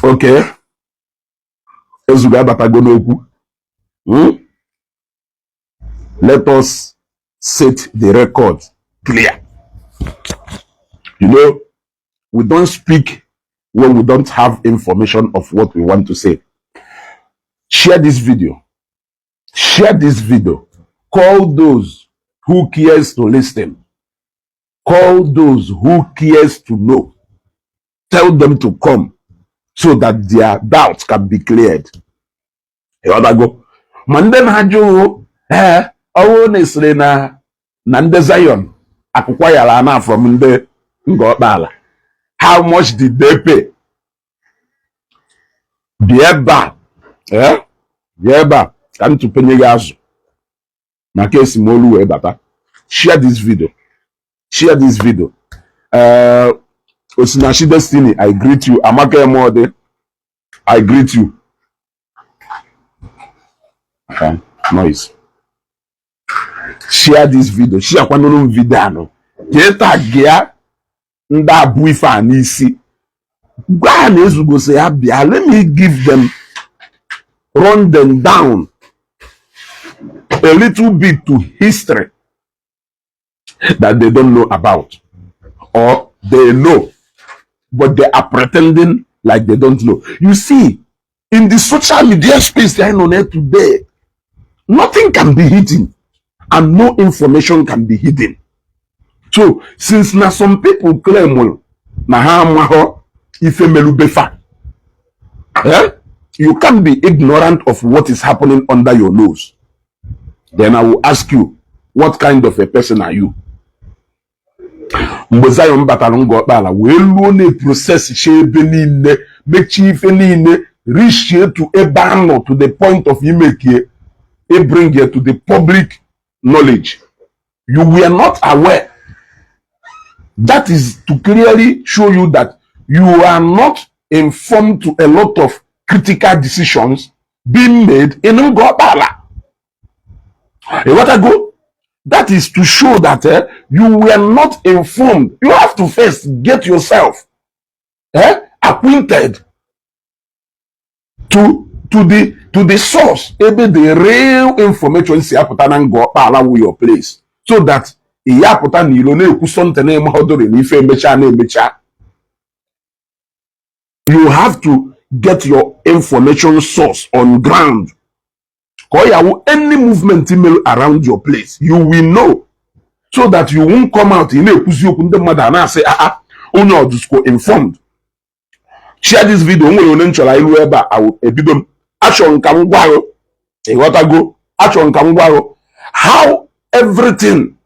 Okay. Let us set the record clear. You know, we don't speak when we don't have information of what we want to say. Share this video. Share this video. Call those who cares to listen. Call those who cares to know. Tell them to come so that their doubts can be cleared. You ought to go. Manden hajo nesre na nde Zion akukwayala na from nde Ngor-Okpala. How much did they pay? Bieba. Bieba. Come to Penyegazu. Na case Molu Ebata. Share this video. Share this video. Osinachi Destiny, I greet you. Amaka Mode, I greet you. Okay, noise. Share this video. Share one video. Get a gear. Nda buifa nisi. Go say, let me give them, run them down a little bit to history that they don't know about, or they know, but they are pretending like they don't know. You see, in the social media space that on air today, nothing can be hidden and no information can be hidden. So, since now some people claim you can't be ignorant of what is happening under your nose. Then I will ask you, what kind of a person are you? Zion Ngor-Okpala will process make chief reach to a banner to the point of bring you to the public knowledge. You were not aware. That is to clearly show you that you are not informed to a lot of critical decisions being made in Ngor-Okpala. What I go? That is to show that you were not informed. You have to first get yourself acquainted to the source, maybe the real information with your place, so that you have to get your information source on ground. Any movement email around your place, you will know, so that you won't come out in a and say, informed. Share this video. How everything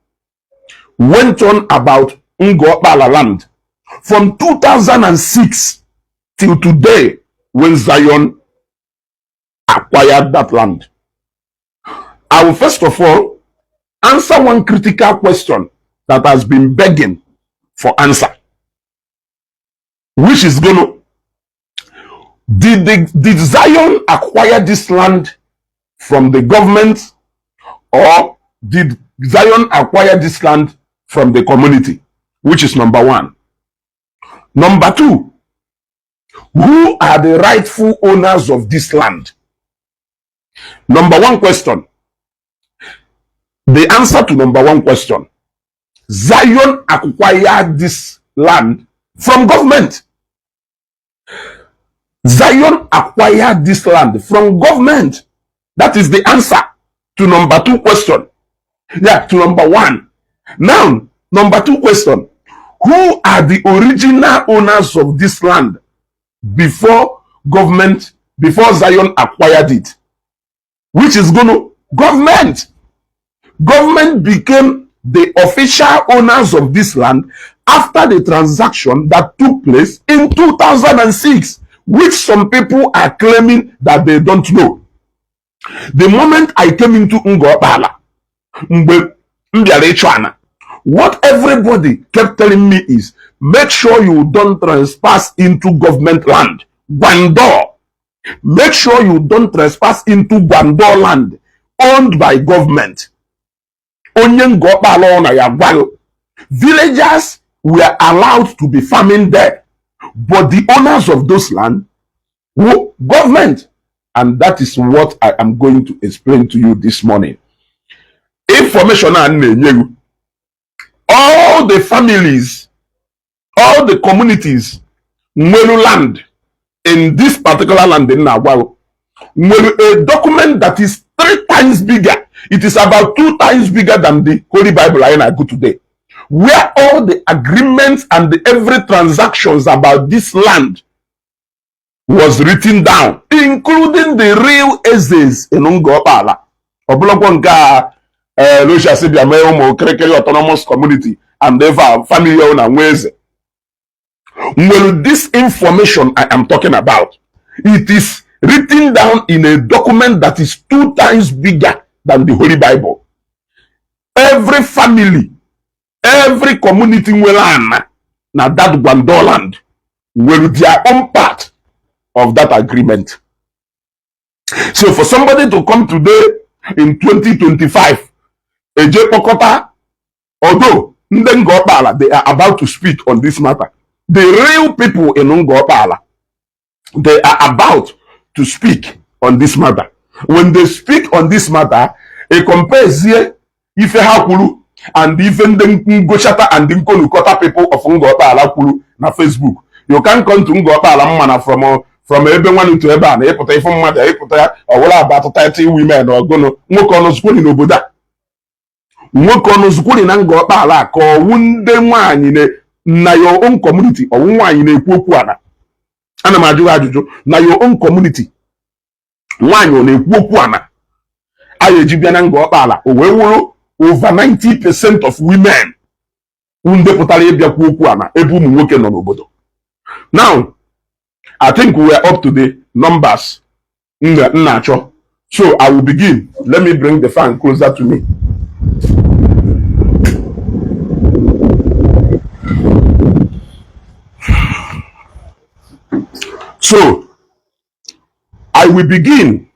went on about Ngor-Okpala land from 2006 till today, when Zion acquired that land. I will first of all answer one critical question that has been begging for answer, which is did Zion acquire this land from the government, or did Zion acquire this land from the community? Which is number one. Number two, who are the rightful owners of this land? Number one question. The answer to number one question: Zion acquired this land from government. Zion acquired this land from government. That is the answer to number two question. Yeah, to number one. Now, number two question: who are the original owners of this land before Zion acquired it? Which is government. Government became the official owners of this land after the transaction that took place in 2006, which some people are claiming that they don't know. The moment I came into Ngor-Okpala, what everybody kept telling me is, make sure you don't trespass into government land. Gwandor. Make sure you don't trespass into Gwandor land owned by government. Villagers were allowed to be farming there, but the owners of those land Government. And that is what I am going to explain to you this morning. Information and all the families, all the communities, land in this particular land in Nawao, a document that is 3 times bigger. It is about 2 times bigger than the Holy Bible I go today, where all the agreements and every transactions about this land was written down, including the real essays in Ngor-Okpala. Autonomous community and ever family owner ways. Well, this information I am talking about, it is written down in a document that is 2 times bigger than the Holy Bible. Every family, every community will now that Gwandoland will their own part of that agreement. So for somebody to come today in 2025, Eje Pokota, although Ngor-Okpala, they are about to speak on this matter. The real people in Ngor-Okpala, they are about to speak on this matter. When they speak on this matter, it compares here Ife Hakulu and even the Ngochata and the Nkonukota people of Ngor-Okpala Kulu na Facebook. You can't come to Ngor-Okpala man from everyone to Eban, Epota from Mother, Epota, or what about 30 women or Gono, Mokono school in Oboda. Mokono school in Ngor-Okpala, ko wunde one na your own community or one in a Kuana. And na your own community. One on a Kuana. Ayejibian Ngor-Okpala, over 90% of women now, I think we are up to the numbers in the natural. So I will begin. Let me bring the fan closer to me. So I will begin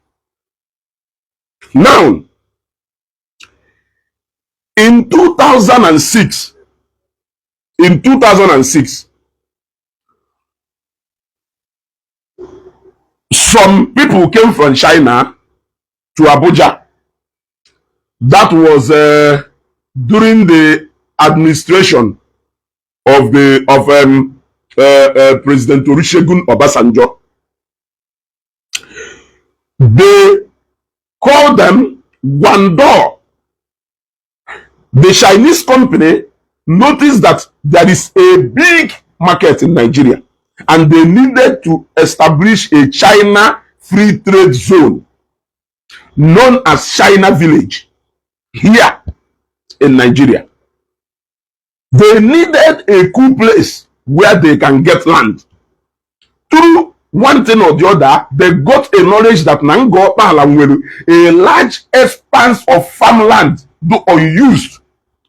now. In 2006, some people came from China to Abuja. That was during the administration of President Olusegun Obasanjo. They called them Gwando. The Chinese company noticed that there is a big market in Nigeria and they needed to establish a China free trade zone known as China Village here in Nigeria. They needed a cool place where they can get land. Through one thing or the other, they got a knowledge that Ngor-Okpala will a large expanse of farmland unused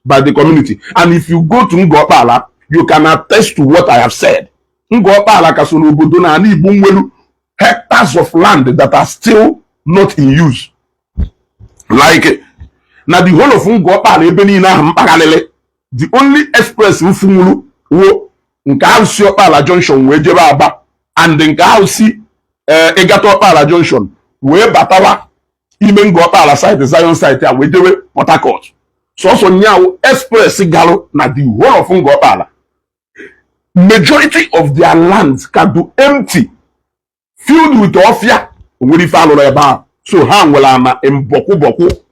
by the community. And if you go to Ngor-Okpala, you can attest to what I have said. Ngor-Okpala hectares of land that are still not in use. Like now the whole of Ngor-Okpala, the only express in Fumulu wo Ngor-Okpala Junction wejeba and the Ngor-Okpala Okpala Junction where Batawa even Ngor-Okpala site the Zion site there wejebe Port Harcourt. So also now express galo na the whole of Ngor-Okpala. Majority of their lands can do empty, filled with ofia. So hangwala in boku.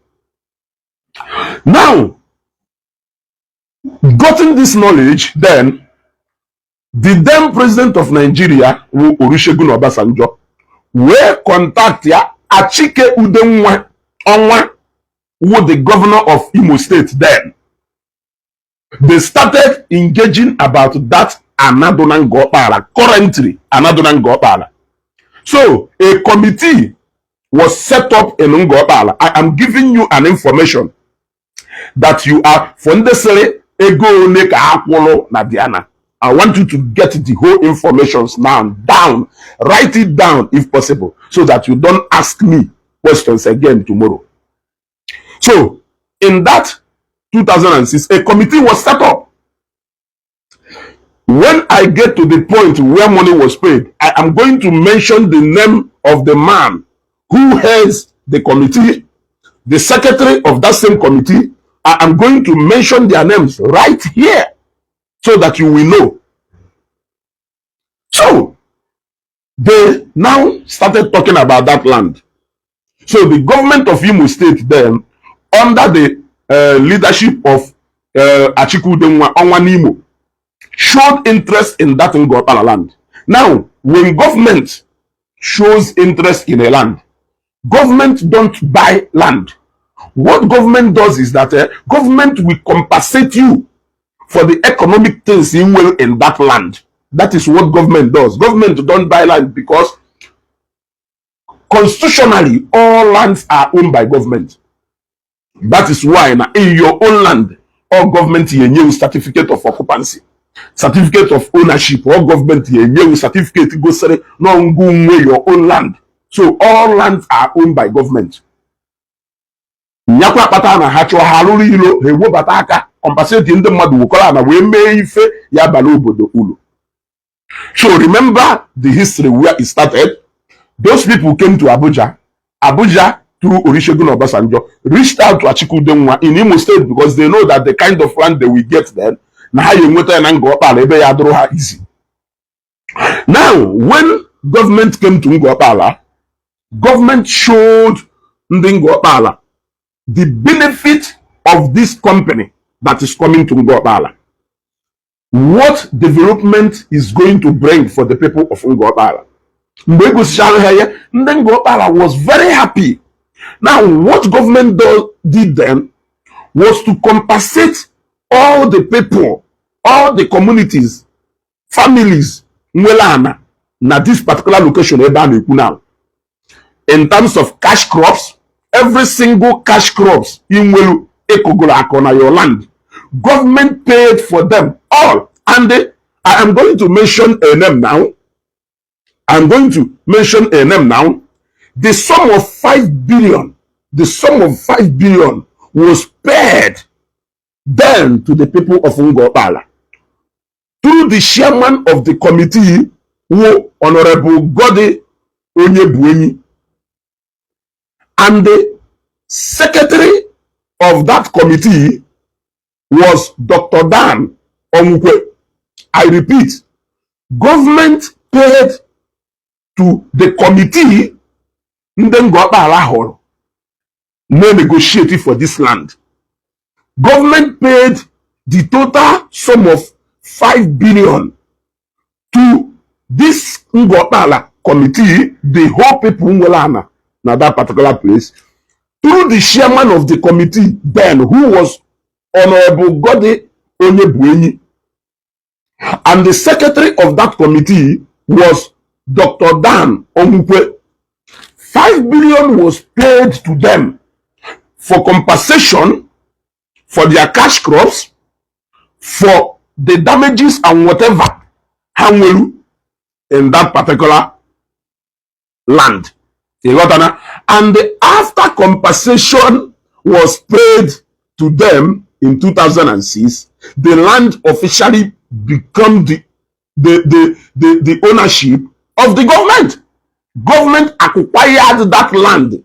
Now, gotten this knowledge, then the then president of Nigeria, Olusegun Obasanjo, were contact ya Achike Udenwa Onwa, who the governor of Imo State then. They started engaging about that Anadona Ngor-Okpala, currently Anadona Ngor-Okpala. So a committee was set up in Ngor-Okpala. I am giving you an information that you are fundesere ego neka akwolo na diana. I want you to get the whole information now down. Write it down if possible, so that you don't ask me questions again tomorrow. So in that 2006, a committee was set up. When I get to the point where money was paid, I am going to mention the name of the man who heads the committee, the secretary of that same committee. I am going to mention their names right here so that you will know. So they now started talking about that land. So the government of Imo State then, under the leadership of Achiku Denwa Onwanimo, showed interest in that Ngor-Okpala land. Now, when government shows interest in a land, government don't buy land. What government does is that government will compensate you for the economic things in that land. That is what government does. Government don't buy land because constitutionally all lands are owned by government. That is why now in your own land, all government you certificate of occupancy, certificate of ownership, all government you certificate go say no go your own land. So all lands are owned by government. Nyakwa pata na hacho halulu ilo hewo bataka compensate ndị mmadụ wukola na we mee ife ya bala obodo ulu. So remember the history where it started. Those people came to Abuja. Abuja, through Olusegun Obasanjo, reached out to Achiku Denwa in Imo State because they know that the kind of land they will get then, easy. Now, when government came to Ngor-Okpala, government showed Ngor-Okpala the benefit of this company that is coming to Ngor-Okpala. What development is going to bring for the people of Ngor-Okpala. Ngor-Okpala was very happy. Now, what government did then was to compensate all the people, all the communities, families, na this particular location now. In terms of cash crops, every single cash crops in your land, government paid for them all. And I am going to mention a name now. I'm going to mention a name now. The sum of 5 billion, was paid then to the people of Ngor-Okpala through the chairman of the committee, who Honorable Gode Onyebuenyi, and the secretary of that committee was Dr. Dan Omukwe. I repeat, government paid to the committee no negotiating for this land. Government paid the total sum of 5 billion to this Ngor-Okpala committee, the whole people now that particular place, through the chairman of the committee then, who was Honorable Gode Onyebuenyi, and the secretary of that committee was Dr. Dan Omukwe. 5 billion was paid to them for compensation for their cash crops, for the damages and whatever in that particular land. And after compensation was paid to them in 2006, the land officially became the ownership of the government. Government acquired that land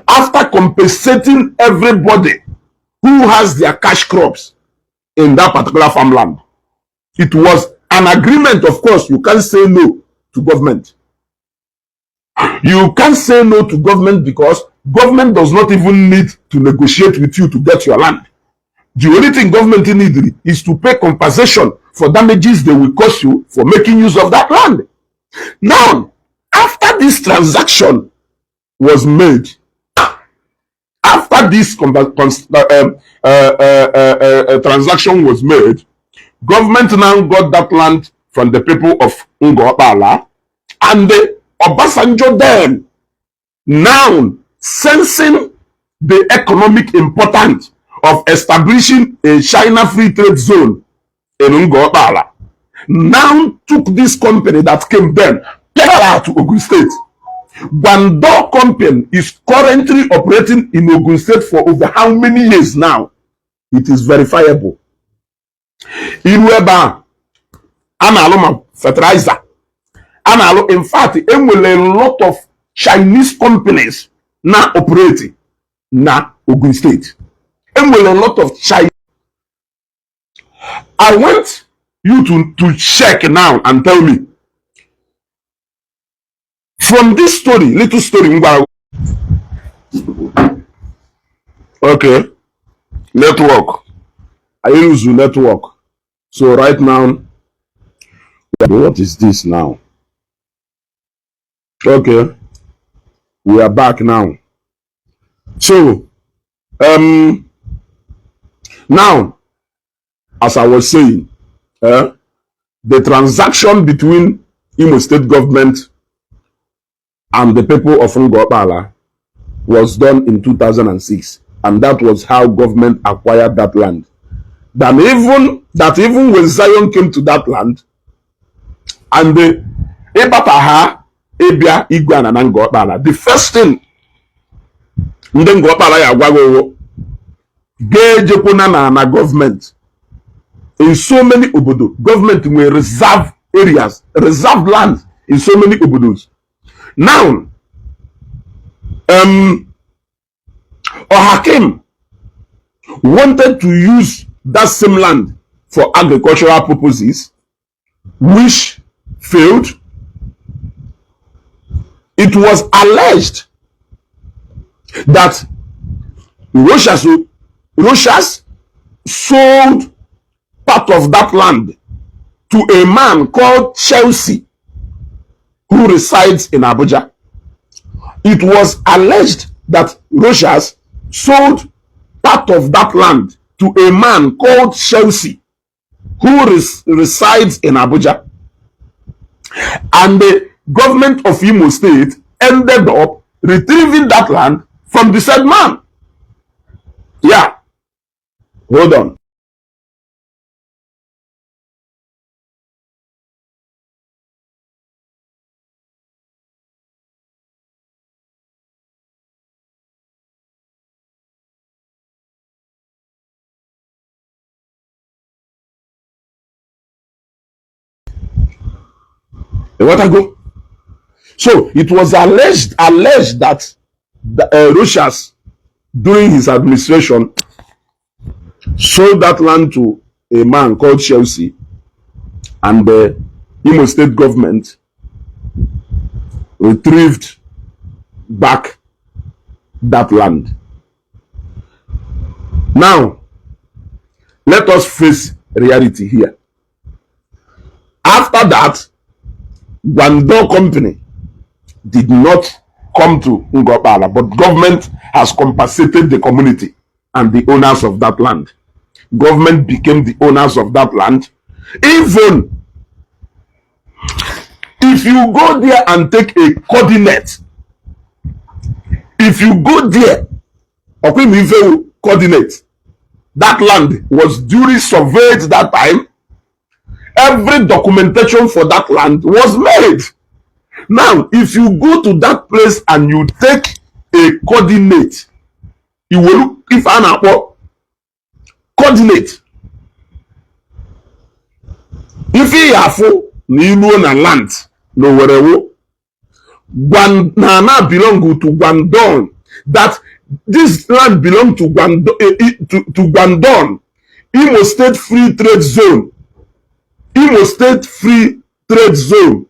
after compensating everybody who has their cash crops in that particular farmland. It was an agreement, of course. You can't say no to government. You can't say no to government because government does not even need to negotiate with you to get your land. The only thing government needs is to pay compensation for damages they will cause you for making use of that land. Now, after this transaction was made, transaction was made, government now got that land from the people of Ngor-Okpala, and the Obasanjo then, now sensing the economic importance of establishing a China free trade zone in Ngor-Okpala, now took this company that came then parallel to Ogun State. Gwando company is currently operating in Ogun State for over how many years now? It is verifiable. Irueba, Analoma fertilizer. Analo, in fact, a lot of Chinese companies now operating na Ogun State. A lot of Chinese. I want you to check now and tell me from this story, little story. Okay, network. I use network. So right now, what is this now? Okay, we are back now. So now, as I was saying, the transaction between Imo State government and the people of Ngor-Okpala was done in 2006, and that was how government acquired that land. That even when Zion came to that land, and the Ebataha, Ebia, Igwan, and Ngor-Okpala, the first thing Ngor-Okpala ya gwago Gejepona na government in so many obodo, government will reserve areas, reserve land in so many obodos. Now, Hakim wanted to use that same land for agricultural purposes, which failed. It was alleged that Rochas sold part of that land to a man called Chelsea, who resides in Abuja. It was alleged that Rochas sold part of that land to a man called Chelsea, who resides in Abuja. And the government of Imo State ended up retrieving that land from the said man. Yeah. Hold on. What I go? So it was alleged that Rochas, during his administration, sold that land to a man called Chelsea, and the Imo State government retrieved back that land. Now, let us face reality here. After that, Gwando company did not come to Ngor-Okpala, but government has compensated the community and the owners of that land. Government became the owners of that land. Even if you go there and take a coordinate, if you go there, coordinate, that land was duly surveyed that time. Every documentation for that land was made. Now, if you go to that place and you take a coordinate, you will look if an coordinate. If you have na land, no wherever Nana belong to Gwandon, that this land belong to Gwandon, Imo State Free Trade Zone. Imo State Free Trade Zone,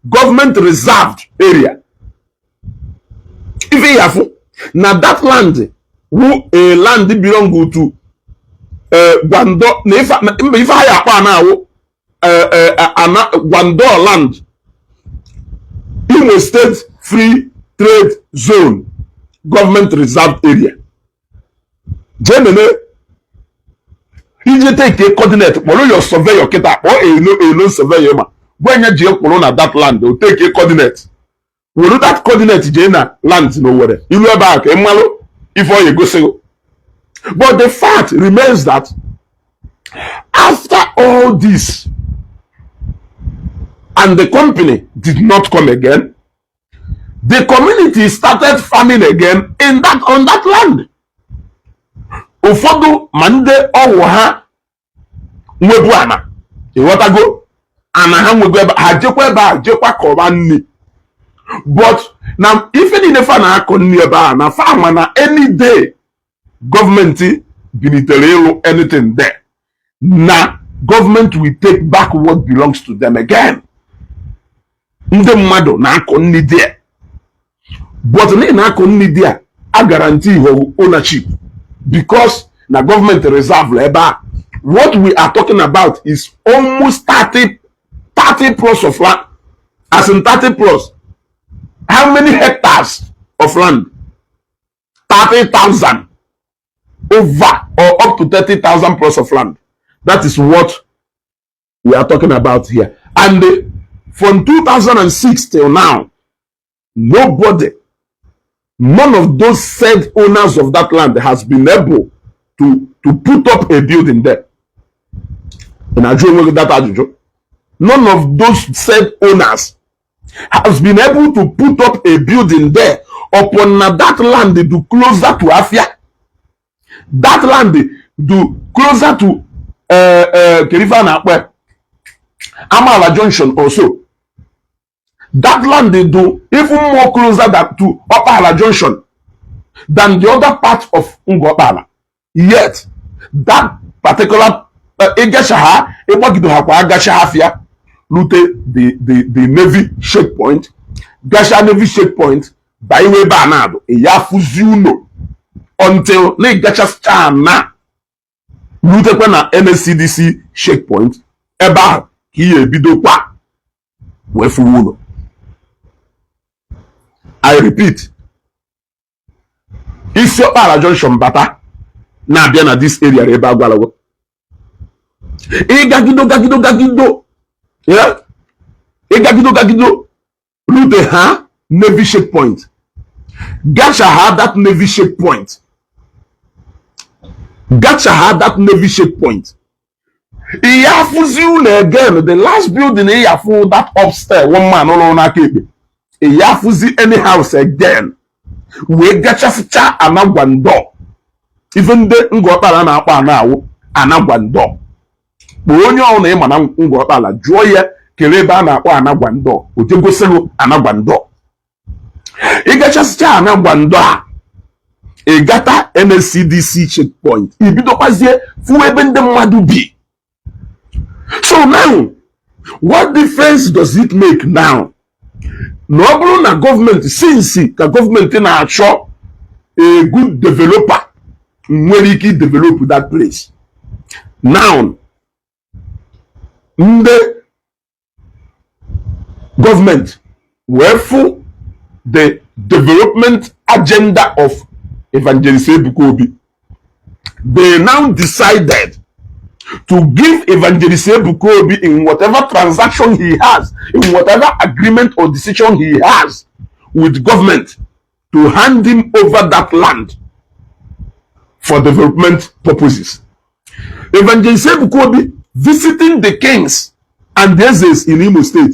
government reserved area. If you have now that land, who a land belong to Gwando, if I have now Gwando land, Imo State Free Trade Zone, government reserved area. Generally, you take a coordinate, follow your surveyor, or a no surveyor. When you jail corona that land, they'll take a coordinate. Will do that coordinate Jena land nowhere. You know back, Emalo, before you go say. But the fact remains that after all this, and the company did not come again, the community started farming again on that land. Ụfọdụ ma ndị ọwụ ha nwebu ana ịghọtago. ana ha nwego ebe ha jekwa ebe a jekwa kọba nri. But na ife niile fa na-akọ nri ebe a na fa ma na any day gọọmenti binitere ịlụ anything there, na government will take back what belongs to them again. Ndị mmadụ na-akọ nri there, but na na-akọ nri there a guarantee ownership because na government reserve ebe a. What we are talking about is almost 30 plus of land. As in 30 plus, how many hectares of land? 30,000 over or up to 30,000 plus of land. That is what we are talking about here. And from 2006 till now, none of those said owners of that land has been able to put up a building there. None of those said owners has been able to put up a building there upon that land do closer to Afia. That land do closer to Amala Junction also. That land they do even more closer to Okpala Junction than the other part of Ngor-Okpala. Yet that particular Egashaha, the Navy checkpoint, Gasha Navy checkpoint, by way Banado, Yafuzuno, until Lake Gachas Chana, Lutekwana NSCDC checkpoint, Eba, Kie Bidokwa, Wefuno. I repeat, if your Okpala Junction Bata, na bien na this area, Eba Gwalago. Gagido. Yeah? Gagido. Lute ha Navy checkpoint. Gasha had that Navy checkpoint. Iyafuzi again, the last building Iyafu that upstairs, one man all on a keep. Iyafuzi any house again. We gacha ficha anagwando. Even the Ngor-Okpala na akpa now anagwando. Onye ọna ịma na Ngor-Okpala jụọ ya kele ebe a na-akpọ anagwando, ojegoselu anagwando. Ịgachasịcha anagwando a ịgata NSCDC checkpoint, ibidokwazie fu ebe ndị mmadụ bi. So now, what difference does it make now? Na ọ bụrụ na gọọmenti since ka gọọmenti na-achọ a good developer nwere ike develop that place. Now, the government wherefore the development agenda of Evangelist Ebuka, they now decided to give Evangelist Ebuka in whatever transaction he has, in whatever agreement or decision he has with government, to hand him over that land for development purposes. Evangelist Ebuka visiting the kings and the Ezes in Imo State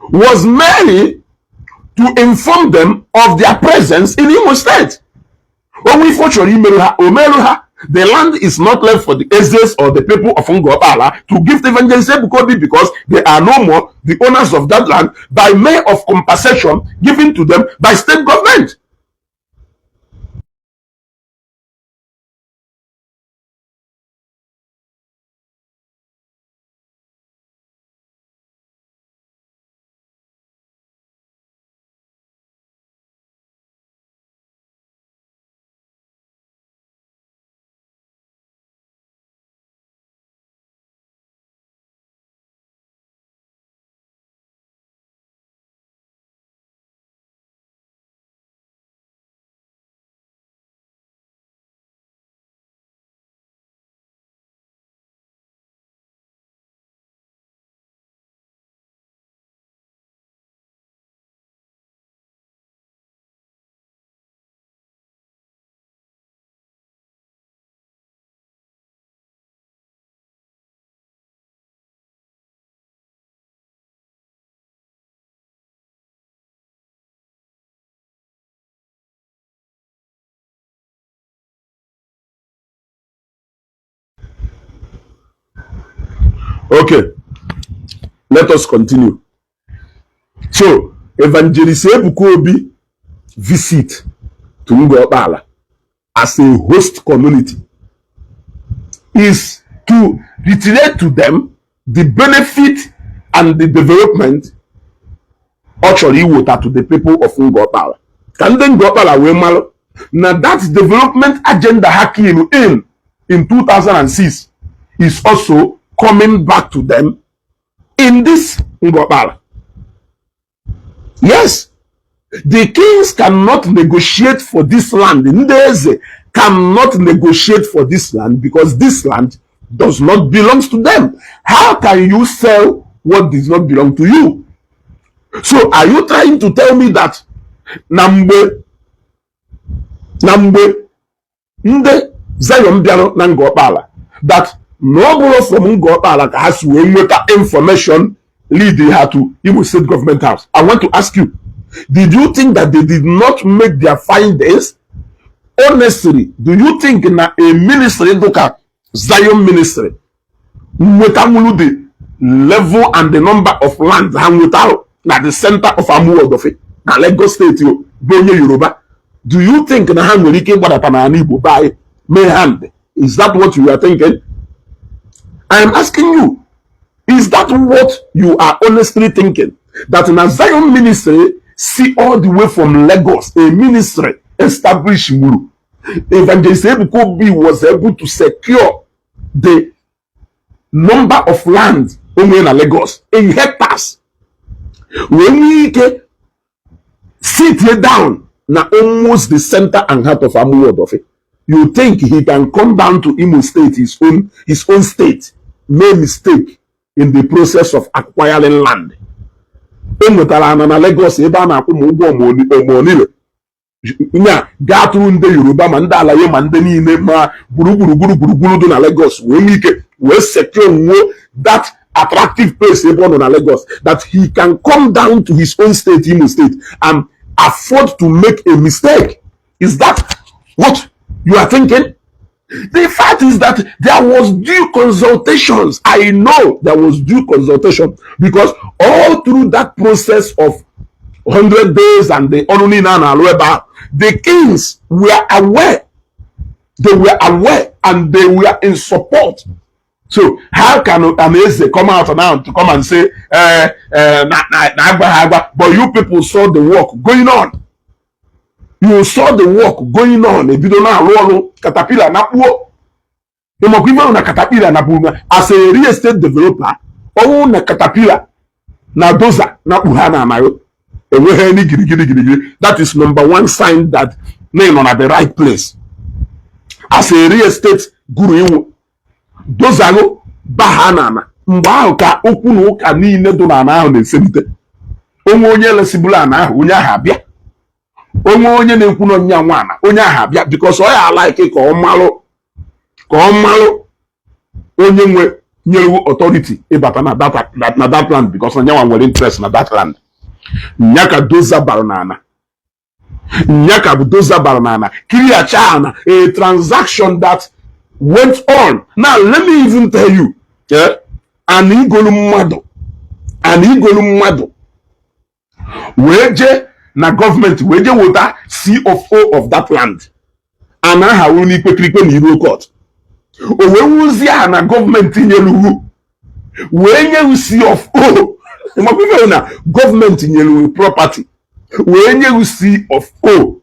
was merely to inform them of their presence in Imo State. The land is not left for the Ezes or the people of Ngor-Okpala to give to Evangelist Ebuka because they are no more the owners of that land by way of compensation given to them by state government. Okay. Let us continue. So, Evangelist Ebuka Obi visit to Ngor-Okpala as a host community is to reiterate to them the benefit and the development actually water to the people of Ngor-Okpala. Can then Ngor-Okpala we malo? Now that development agenda hacking in 2006 is also coming back to them in this Ngor-Okpala. Yes, the kings cannot negotiate for this land. Ndeze cannot negotiate for this land because this land does not belong to them. How can you sell what does not belong to you? So are you trying to tell me that Nambe Nde Zion Biano na Ngor-Okpala that no from Ngor-Okpala has to make information leading her to Imo State Government House? I want to ask you, did you think that they did not make their findings? Honestly, do you think in a ministry, look at Zion ministry, the level and the number of land without at the center of Amuodofe, na Lagos State, Yoruba? Do you think na by may hand? Is that what you are thinking? I am asking you. Is that what you are honestly thinking? That in a Zion ministry, see all the way from Lagos, a ministry established Muru. Evangelist Ebuka Obi was able to secure the number of land in Lagos in hectares. When we sit down now almost the center and heart of Amuodofe, you think he can come down to Imo State, his own state, made mistake in the process of acquiring land. Na Lagos ebe a na-akwụ m ụgwọ omonile nya gaa tụrụ ndị Yoruba ma ndị alaye ma ndị niile ma gburugburu dị na Lagos wee ike wee secure that attractive place ebe ọ nọ na Lagos, that he can come down to his own state, Imo State, and afford to make a mistake. Is that what you are thinking? The fact is that there was due consultations. I know there was due consultation because all through that process of 100 days and the Onunina, the kings were aware. They were aware and they were in support. So how can Aneze come out now to come and say, but you people saw the work going on. You saw the work going on. If you don't know, caterpillar na puo. Na caterpillar na puo. As a real estate developer, oh na caterpillar na doza na puhana mayo. That is number one sign that name on at the right place. As a real estate guru, doza go bahana. Mbao ka okunu ka niile do na na ahụ na-esemite. Onye lesibula na ahụ onye ahụ abịa. Onye na-ekwu na nya nwana onye aha bịa because ọ ya like ka ọ malụ onye nwe nyewu authority ịbata na that land because onye nwa nwere interest na that land. Nyaka doza baranana kiriachana, a transaction that went on. Now let me even tell you, and igolu mmadu weje na government weje wota CFO of that land ana ha woni ikpe na Iro court o we wuzi na government nyelu we nyewu CFO mo pe na government nyelu property we nyewu CFO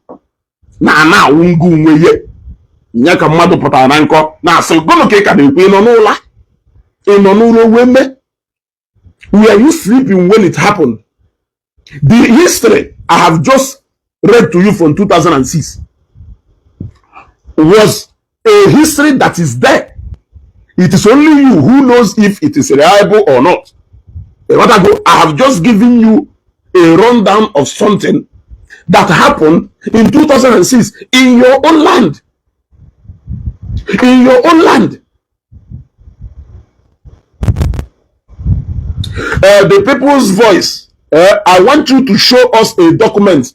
na wungu nweye nyaka mmadu pụtara na nkọ na asị gono ke ka na-ekwe no n'ụla ino n'ụlọ weme. Were you sleeping when it happened? The history I have just read to you from 2006 was a history that is there. It is only you who knows if it is reliable or not. I have just given you a rundown of something that happened in 2006 in your own land. In your own land. The people's voice. I want you to show us a document.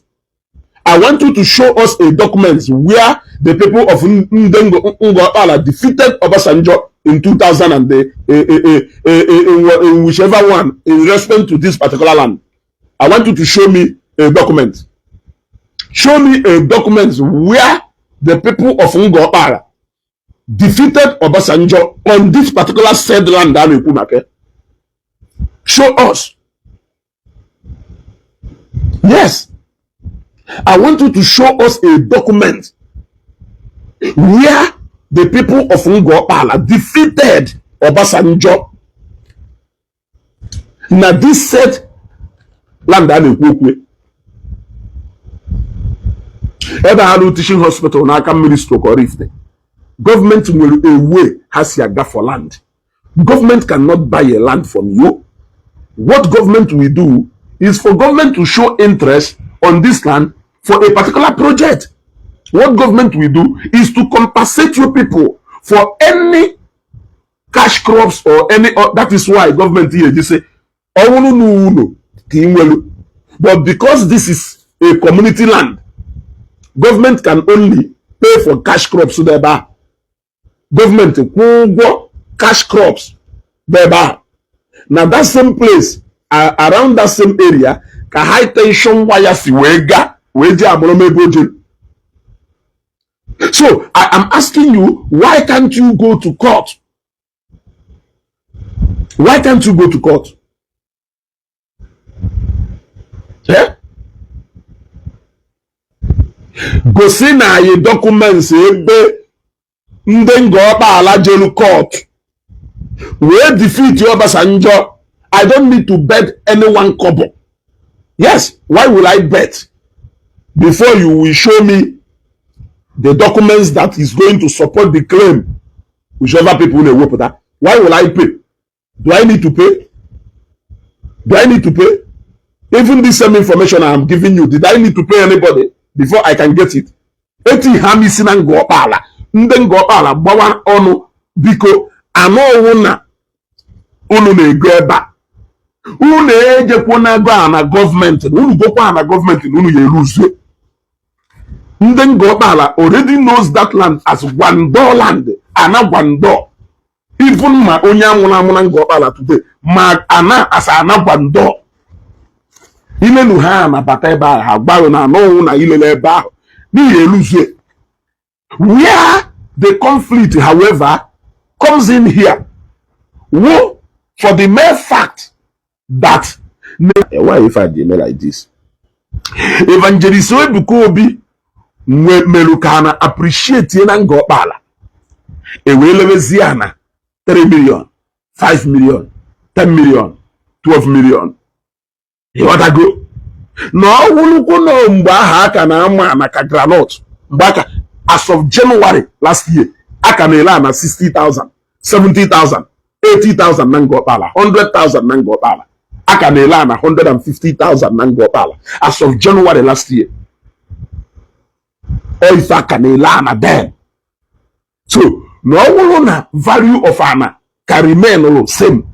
I want you to show us a document where the people of Ngor-Okpala defeated Obasanjo in 2000 and in whichever one in respect to this particular land. I want you to show me a document. Show me a document where the people of Ngor-Okpala defeated Obasanjo on this particular said land. Show us. Yes. I want you to show us a document where the people of Ngor-Okpala defeated Obasanjo. Now this said land Ever teaching hospital na aka ministry or Refuting. Government will away has your gap for land. Government cannot buy a land from you. What government will do is for government to show interest on this land for a particular project. What government will do is to compensate you people for any cash crops or any. That is why government here just say, "Oh no, but because this is a community land, government can only pay for cash crops thereby. Government go cash crops thereby. Now that same place around that same area, ka high tension wires wega weja. So I am asking you, why can't you go to court? Why can't you go to court? Yeah? Go see na your documents ebe ndị Ngor-Okpala jelu court. We defeat your Obasanjo. I don't need to bet anyone kobo. Yes, why will I bet? Before you will show me the documents that is going to support the claim, whichever people will work with that. Why will I pay? Do I need to pay? Do I need to pay? Even this same information I am giving you, did I need to pay anybody before I can get it? Eti hami sina Ngor-Okpala. Ndị Ngor-Okpala gbawa ọnụ biko anọ wuna unu na-ego ebe a. Unu ejekwa na go na government, unu gokwa na government unu ya eluzo. Ndị Ngor-Okpala already knows that land as Gwando land. Ana Gwando. Even ma onye amụna amụna Ngor-Okpala today, ma ana as ana Gwando. Ilelu ha na bata ebe a ha gbayo na anọ na ilele ebe ahụ. N'ihi eluzo. Where the conflict, however, comes in here, for the mere fact that why if I did like this? Evangelist Ebuka Obi melukana appreciate na Ngor-Okpala. Eweleweziana 3 million, 5 million, 10 million, 12 million. You want to go? No, wuluko no mgbe aha aka na ama na ka granite. Mbaka as of January last year, aka na ele na 60,000, 70,000, 80,000 na Ngor-Okpala, 100,000 na Ngor-Okpala. Aka na ele na 150,000 na Ngor-Okpala as of January last year. Or if aka na ele na then. So, no wulu na value of ana can remain same.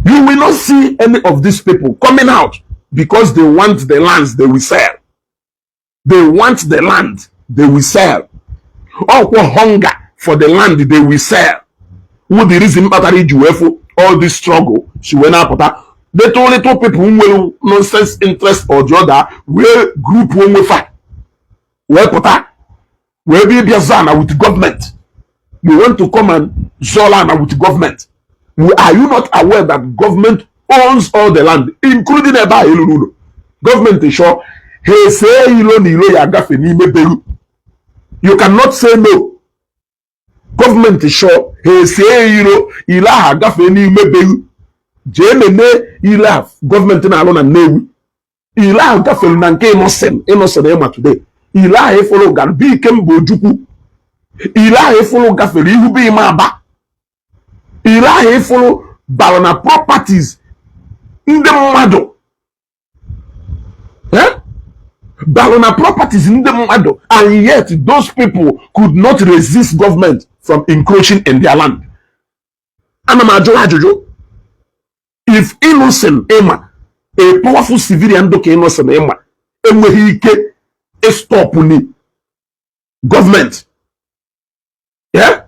You will not see any of these people coming out because they want the lands they will sell. They want the land they will sell. Or hunger for the land they will sell. Who the reason all this struggle? She went up with that. Little people who will nonsense interest or the other will group one with fight. Well, put that. Will be Biazana with the government. You want to come and Zolana with the government. Are you not aware that government owns all the land, including Eba Ilulu? Government is sure. He say you cannot say no. Government is sure. He say ilaha gafe ni mebelu. Jene ila government na alona newi. Ilaha gafe nanke innocent ema today. Ilaha e follow garbi kembo juku. Ilaha e follow gafe ihu bi maba. Ilaha e follow barona properties in the mado. Eh? Barona properties in the mado, and yet those people could not resist government from encroaching in their land. If innocent Emma, a powerful civilian doke innocent Emma, Emma stop government. Yeah?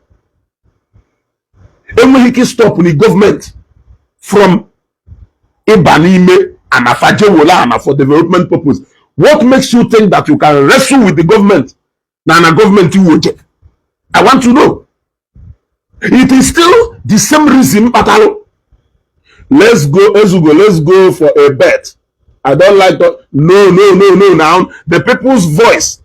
enweghị stop the government from Ibanime and Afajewola for development purpose. What makes you think that you can wrestle with the government? Nana government you would. I want to know. It is still the same reason, but let's go for a bet. I don't like that. No. Now the people's voice.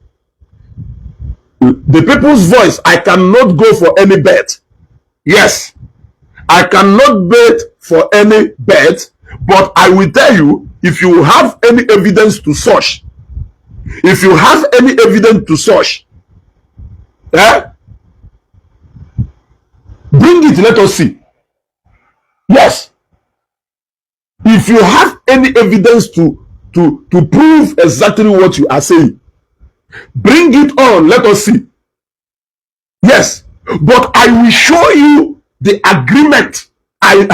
The people's voice. I cannot go for any bet. Yes, I cannot bet for any bet, but I will tell you, if you have any evidence to search, bring it, let us see. Yes, if you have any evidence to prove exactly what you are saying, bring it on, let us see. Yes, but I will show you the agreement. I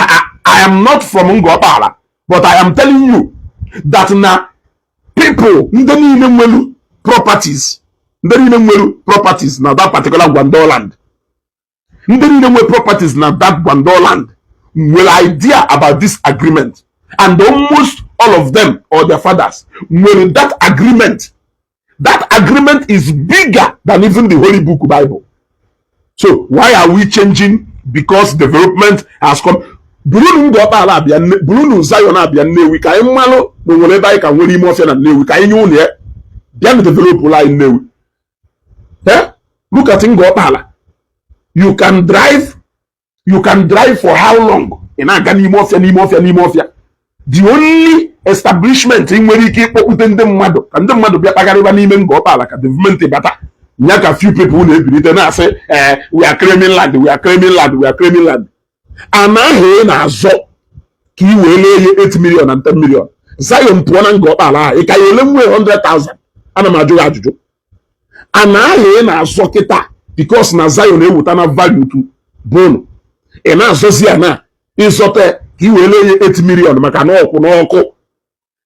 am not from Ngor-Okpala, but I am telling you that now people properties now that particular Gwando land, properties now that Gwando land will idea about this agreement, and almost all of them or their fathers will that agreement. That agreement is bigger than even the Holy Book Bible. So why are we changing? Because development has come. Brunu Ngor-Okpala abia, Brunu Zion abia Nnewi ka imalo no nwere ebe ka nwere ime ofia na Nnewi ka inye unu ya bia develop line Nnewi. Look at Ngor-Okpala. You can drive for how long? Ina aga n'ime ofia. The only establishment in nwere ike ikpokute ndị mmadụ ka ndị mmadụ bịa kpagharịba n'ime Ngor-Okpala ka development bata. Nyaka few people who na-ebilite na-asị we are claiming land. Anaghị na-azọ ka i wee lee 8 million and 10 million. Zion pụọ na Ngor-Okpala ahụ ị ka ya ele nwe 100,000. Ana m ajụ ajụjụ. Anaghị na-azọ kịta because na Zion ewuta na value to bone. Ị na-azọzi ya na ịzọte ka i wee lee 8 million maka na ọkụ n'ọkụ.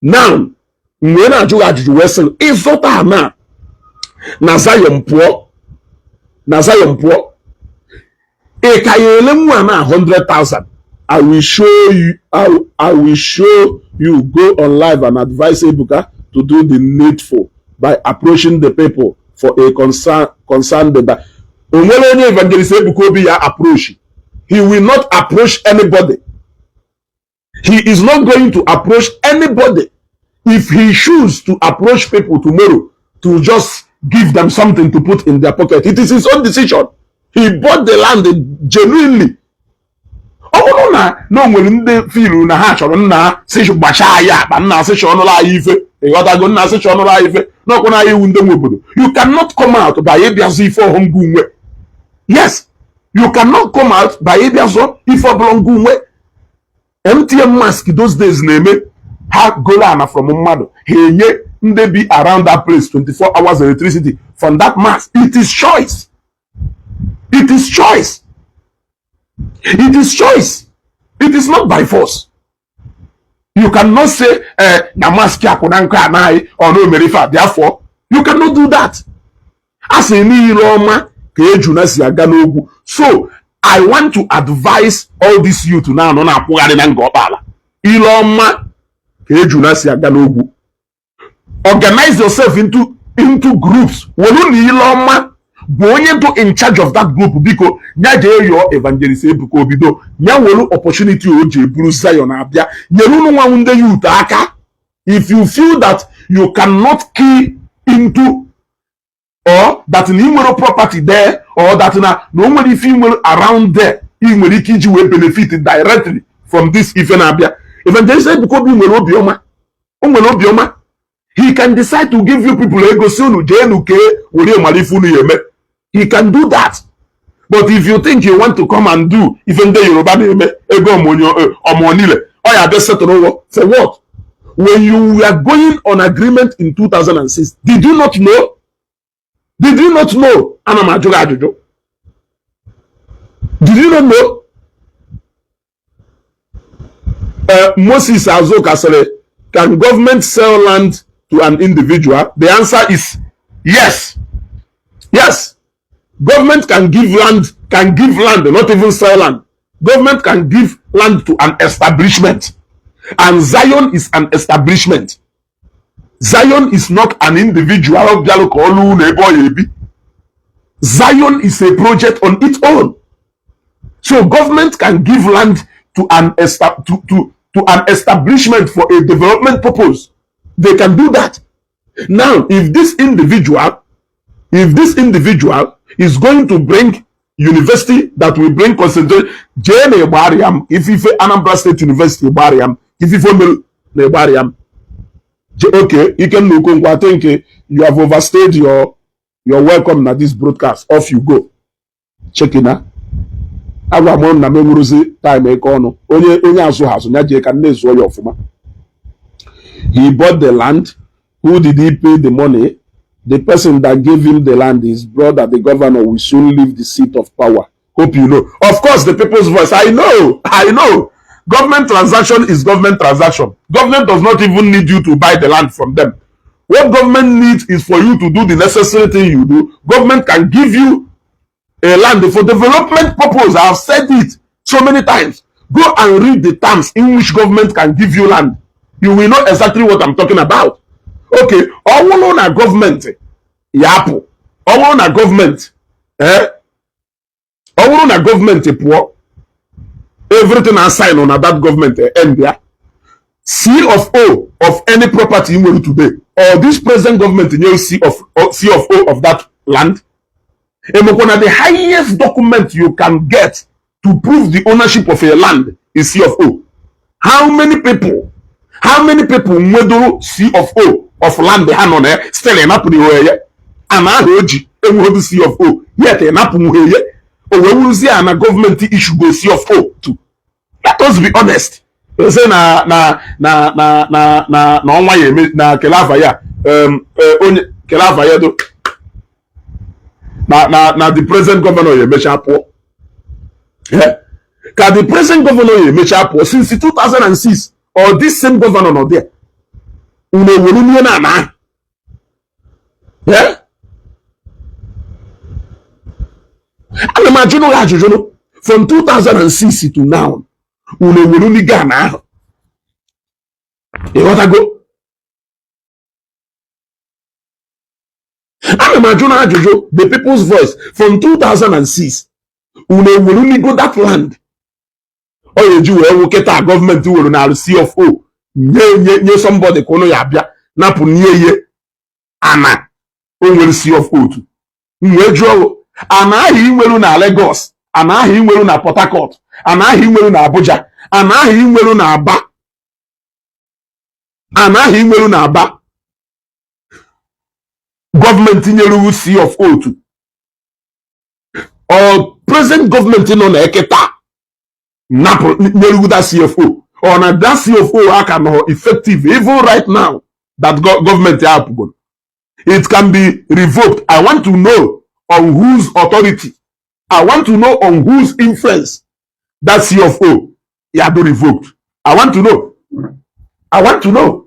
Now mgbe na-ajụ ajụjụ wee sị ịzọta na Zion pụọ ị ka ya ele nwa na 100,000. I will show you go on live and advise Ebuka to do the needful by approaching the people for a concern debate. Onwere onye evangelist Ebuka Obi ya approach. He will not approach anybody. He is not going to approach anybody. If he chooses to approach people tomorrow to just give them something to put in their pocket, it is his own decision. He bought the land genuinely. Oh no nwere ndị feel na ha chọrọ nna si gbacha ya ba nna si chọrọ la ife ịghọtago nna si chọrọ la ife n'ọkụ na iwu ndị nwe obodo. You cannot come out by ịbịazụ ife ọhụngụ nwe. Yes, you cannot come out by ịbịazụ ife ọbụlọngụ nwe. MTN mask those days na-eme ha golana from mmadụ ha enye ndị bi around that place 24 hours electricity from that mask. It is choice. It is choice. It is choice. It is not by force. You cannot say na mask ya kuna nka anaghị or no merifa. Therefore, you cannot do that. As a Roma ka ejuna si aga n'ogwu. So I want to advise all these youth now no na akwụgharị na Ngor-Okpala. Iloma ka ejuna si aga n'ogwu. Organize yourself into groups. Wolu ni Iloma bụ onye do in charge of that group biko nya je your evangelist Ebuka Obi do nya wolu opportunity o je buru Zion abịa nyere unu nwa ndị youth aka. If you feel that you cannot key into or that na nwere property there or that na nwere ife nwere around there i nwere ike iji wee benefit directly from this ife na-abịa, evangelist Ebuka Obi nwere obiọma. O nwere obiọma. He can decide to give you people ego si unu jee nu kee were malife unu ya eme. He can do that. But if you think you want to come and do even the Yoruba name ego omonile or ya best settle over for what? When you were going on agreement in 2006, did you not know? Did you not know? Did you not know? Moses Azoka said, can government sell land to an individual? The answer is yes. Yes. Government can give land, not even sell land. Government can give land to an establishment, and Zion is an establishment. Zion is not an individual. Zion is a project on its own. So government can give land to an establishment for a development purpose. They can do that. Now, if this individual is going to bring university that will bring concentration, JNA Bariam, if Anambra State University Bariam, if Bariam, okay, you can look on. I think you have overstayed your welcome at this broadcast. Off you go. Check it out. He bought the land. Who did he pay the money? The person that gave him the land, his brother, the governor, will soon leave the seat of power. Hope you know. Of course, the people's voice. I know. Government transaction is government transaction. Government does not even need you to buy the land from them. What government needs is for you to do the necessary thing you do. Government can give you a land for development purpose. I have said it so many times. Go and read the terms in which government can give you land. You will know exactly what I'm talking about. Okay, all on a government, yapo. All on a government, all on a government, poor. Everything I sign on that government end there. C of O of any property you will today, or this present government in your C of O of that land. The highest document you can get to prove the ownership of a land is C of O. How many people do C of O of land they have on there still in up the way? And I heard you the C of O. Yet in up here. Or we will see a government issue go C of O too. Let us be honest. You say na onwa ye na kelava ya onye kelava ya do na the present governor ye mecha po. Yeah. Can the present governor ye mecha po since 2006 or this same governor not there? Une wolu ni na. Yeah. And imagine from 2006 to now. Une wolu ni Ghana. You want to go? And imagine the people's voice from 2006. Une wolu ni go that land. Or you do get a government to will now CFO. Nye somebody kono yabia na pu nye ana. O will CFO too. Nwejo anaghị inwelu na Lagos, anaghị inwelu na Port Harcourt, anaghị inwelu na Abuja, anaghị inwelu na Aba, anaghị inwelu na Aba. Government nyelu CFO too. Or present government no na eketa na nyelu that CFO. Or na that CFO aka no effective even right now that government happen. It can be revoked. I want to know on whose authority. I want to know on whose influence that CFO had been revoked. I want to know. I want to know.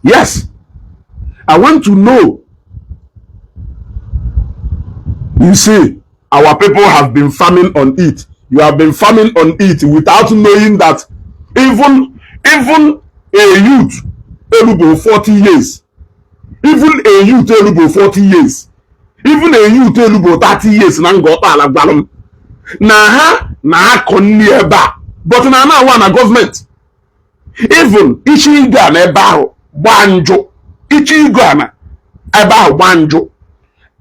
Yes, I want to know. You see, our people have been farming on it. You have been farming on it without knowing that even a youth able 40 years, even a youth able 40 years, even a youth able 30 years, na Ngor-Okpala gbalum. Na ha konni eba, but na one government. Even ichi ga na eba ahụ gbanjo ichi igana ebe ahụ gbanjo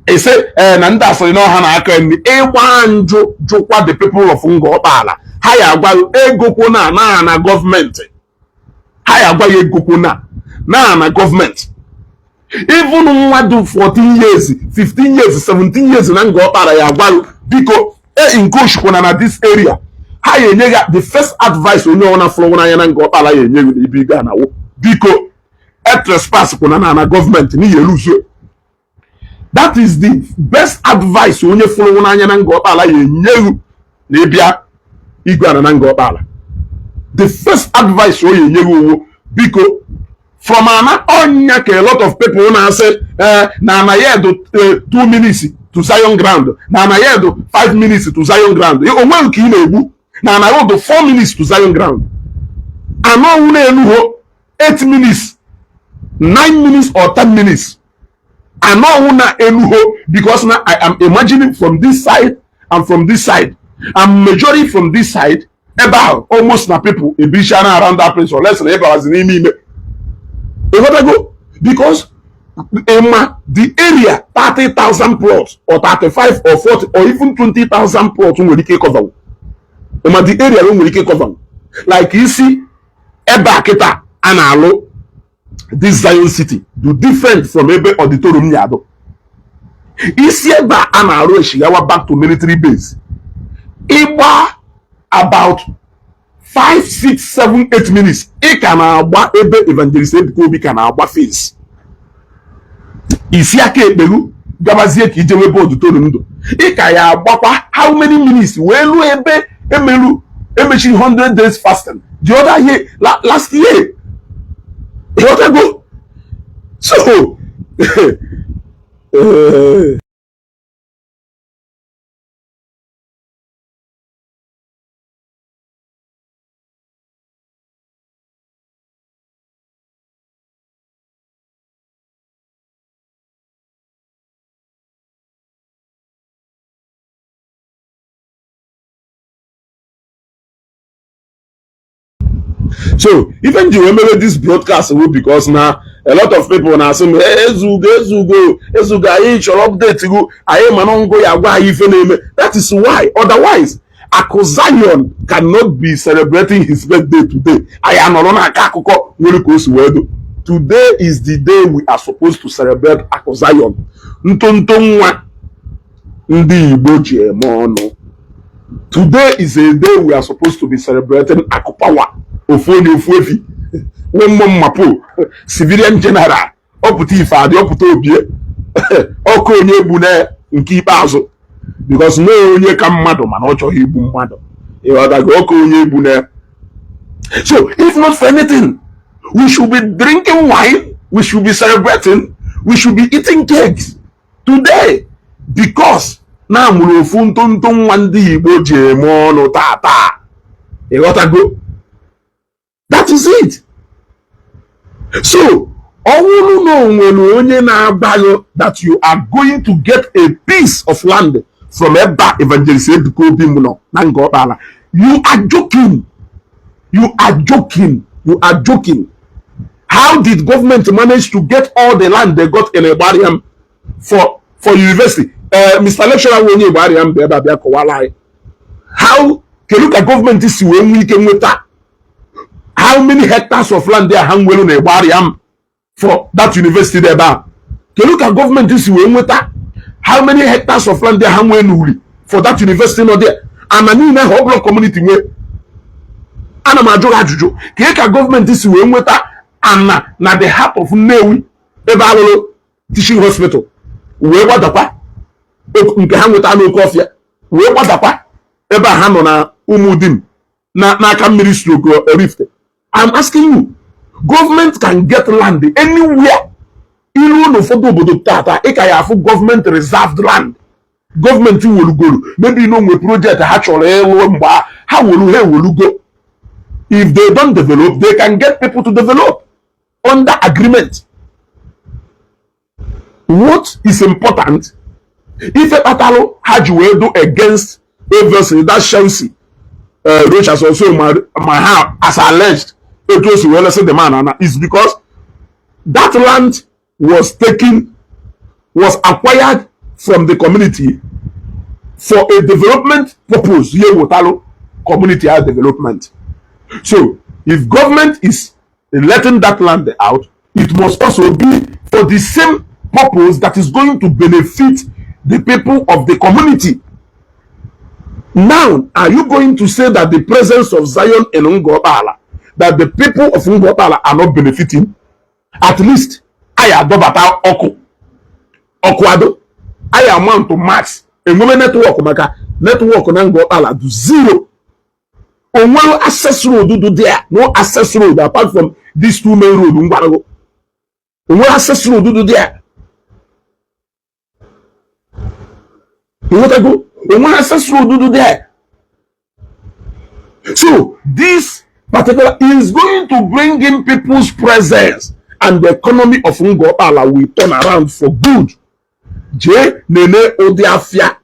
ese na ndị asịrị na ọha na-aka nri ịgbanjo jụkwa the people of Ngor-Okpala ha ya agwa egokwu na gọọmenti ha ya agwa egokwu na gọọmenti even nwadụ 14 years 15 years 17 years na Ngor-Okpala ya agwa biko inkoshukwana na this area ha ya enye the first advice onye ọna flow na ya na Ngor-Okpala ya enye ibi ga na wo biko trespass kuna na government ni yeluzo That is the best advice onye fụrụ n'anya na Ngor-Okpala ya enyeghị na ịbịa igwe ana na Ngor-Okpala. The first advice o ya enyeghị owo biko from ana onya ka a lot of people na say na anayedo 2 minutes to Zion ground, na anayedo 5 minutes to Zion ground. Onwe nke ị na-egbu na anayedo 4 minutes to Zion ground. Ano na eluho 8 minutes, 9 minutes or 10 minutes. I know una eluho because now I am imagining from this side and from this side. I'm majority from this side. About almost na people a bishana around that place or less than ever as in me. Because the area 30,000 plots or 35 or 40 or even 20,000 plots will cover. The area will cover. Like you see, eba kita analo. This Zion city do different from Ebe auditorium Yado. Isieba Anaro Shigawa back to military base. Iba about 5, 6, 7, 8 minutes. Ikana Abba Ebe evangelist Kobi kana Abba face. Isiake Belu Gabazie Kijewebo auditorium do. Ikaya Abba how many minutes? Welu Ebe Emelu Emechi 100 days fasting. The other year last year. So so even you remember this broadcast because now a lot of people now say Ezugo I shall update you. I am an ongo yagwa even. That is why otherwise Zion cannot be celebrating his birthday today. I am not on Akako Wedo. Today is the day we are supposed to celebrate Zion. Ntontonwa Ndi Igbo Mono. Today is a day we are supposed to be celebrating Akopawa. Ofoni Ofuefi. One mapo civilian general oputi ifade oputo obie oko onye bune nke ikpeazụ because no onye ka mmadu mana ọ chọghị igbu mmadu ịghọtago oko onye bune. So if not for anything, we should be drinking wine, we should be celebrating, we should be eating cakes today because na mụrụ ofu ntonto nwa ndị Igbo ji eme ọnụ tata ịghọtago. That is it. So, that you are going to get a piece of land from Eba Evangelist Ngor-Okpala. You are joking. You are joking. You are joking. How did government manage to get all the land they got in Ebariam for university? Mr. Lecturer, how can you look at government is when we can with that? How many hectares of land there hang well on a barrier for that university there? Can you look at government this way with that? How many hectares of land there hang well for that university not there? And I mean a whole community way. And I'm a joke. Can you look at government this way with that? And na the heart of Newi Ebalo teaching hospital. Where what the pa? Okay, hang with no coffee. Where what the pa? Eba hand on a umudim. Na can ministry go rift. I'm asking you, government can get land anywhere. Government reserved land. Government will go. Maybe you know we project how will go? If they don't develop, they can get people to develop under agreement. What is important? If a battle had you do against obviously that Chelsea, which has also my house as alleged. It was well said the man is because that land was acquired from the community for a development purpose. Here, Wotalo community has development. So, if government is letting that land out, it must also be for the same purpose that is going to benefit the people of the community. Now, are you going to say that the presence of Zion in Ngor-Okpala, that the people of Ngor-Okpala are not benefiting? At least, I adobata Okwado. I amount to max a woman network maka network na Ngor-Okpala do zero. On one access road do there, no access road apart from these two main roads. On one access road do there. You want to go? On one access road do there. So this particular is going to bring in people's presence, and the economy of Ngor-Okpala will turn around for good. Je nene odiafia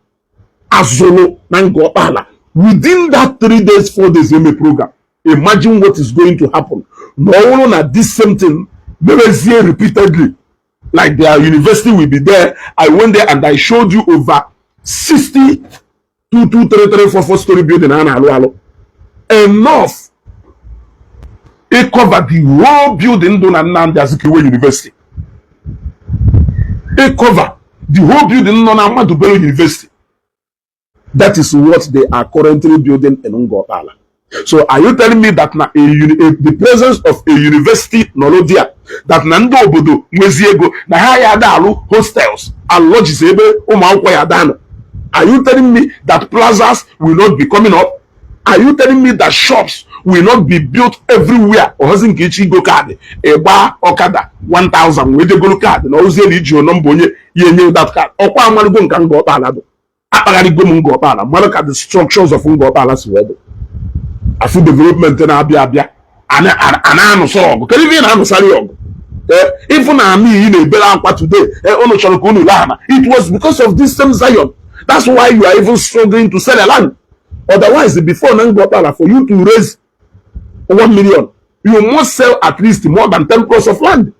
azolo na Ngor-Okpala. Within that 3 days, 4 days in the program, imagine what is going to happen. No one at this same thing, never see repeatedly. Like their university will be there. I went there and I showed you over 60 2, 3, 4 story building. Enough. It covered the whole building done at Nnamdi Azikiwe University. It covered the whole building on Ahmadu Bello University. That is what they are currently building in Ngor-Okpala. So are you telling me that now the presence of a university Nolodia that Nando Obodo Mweziego na haya dalu hostels and lodges ebe ụmụakwụkwọ ya dano? Are you telling me that plazas will not be coming up? Are you telling me that shops will not be built everywhere? Or hasn't Kichi go card a bar okada 1,000 with the go card and also your number you knew that card. Or Kwamago can go palado. Apparently go Ngor-Okpala. Look at the structures of Ngor-Okpala's weather. I feel development in Abia and I'm so can you even sorry? Even I me in a better today, it was because of this same Zion. That's why you are even struggling to sell a land. Otherwise, before Ngor-Okpala, for you to raise 1 million, you must sell at least more than 10 plots of land.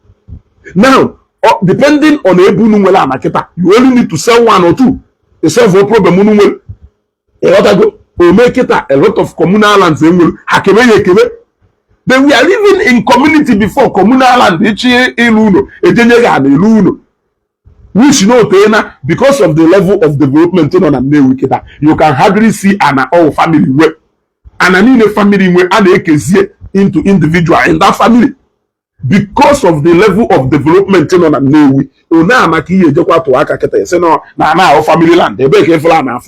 Now, depending on Ebunumwela Maketa, you only need to sell 1 or 2. You solve a problem. Or make it a lot of communal lands. They were living in community before communal land. Which because of the level of development you can hardly see an all family way. And a family way and into individual in that family. Because of the level of development on a Newi, Una Maki Jokwa to Akakete, say no, na family land, they beg a flan.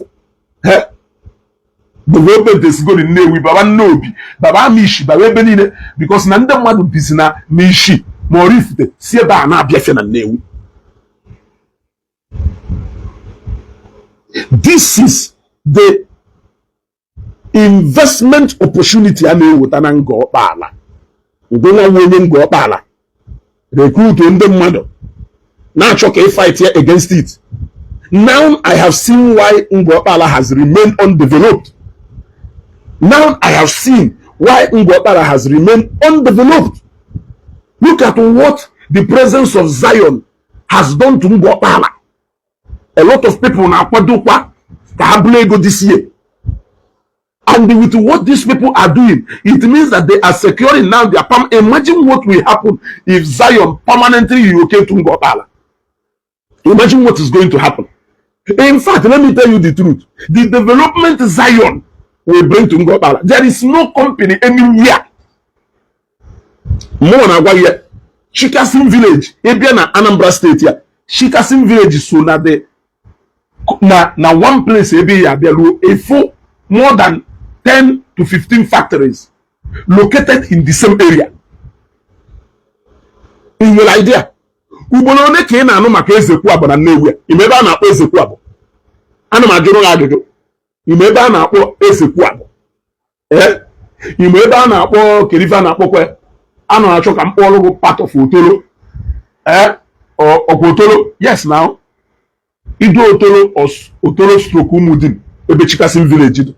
Development is good in Newi, Baba Nobi, Baba Mishi, Baba Benine, because Nanda Madu Bisina, Mishi, Morifte, Sieba, and Abiafan and Newi. This is the investment opportunity I mean with an Ngor-Okpala. Ngor-Okpala. Recruit in the mother. Now Choke fight here against it. Now I have seen why Ngor-Okpala has remained undeveloped. Now I have seen why Ngor-Okpala has remained undeveloped. Look at what the presence of Zion has done to Ngor-Okpala. A lot of people now go this year. And with what these people are doing, it means that they are securing now their palm. Imagine what will happen if Zion permanently relocates to Ngor-Okpala. Imagine what is going to happen. In fact, let me tell you the truth. The development Zion will bring to Ngor-Okpala. There is no company anywhere. More than one year. Shikasim village, Ebiana Anambra State here. Shikasim village is so that na one place there more than 10 to 15 factories located in the same area. In your idea, Ubonone Kena no maka ezekwu na Nnewi. Imebe a na-akpọ ezekwu abụ. Ana m ajụrụ gị ajụjụ. Imebe a na-akpọ ezekwu abụ. Imebe a na-akpọ kerife a na-akpọkwa ana na-achọ ka mkpọrọ gị part of Otolo. Otolo. Yes now. Ido Otolo stroke Umudin ebe Chikasim village.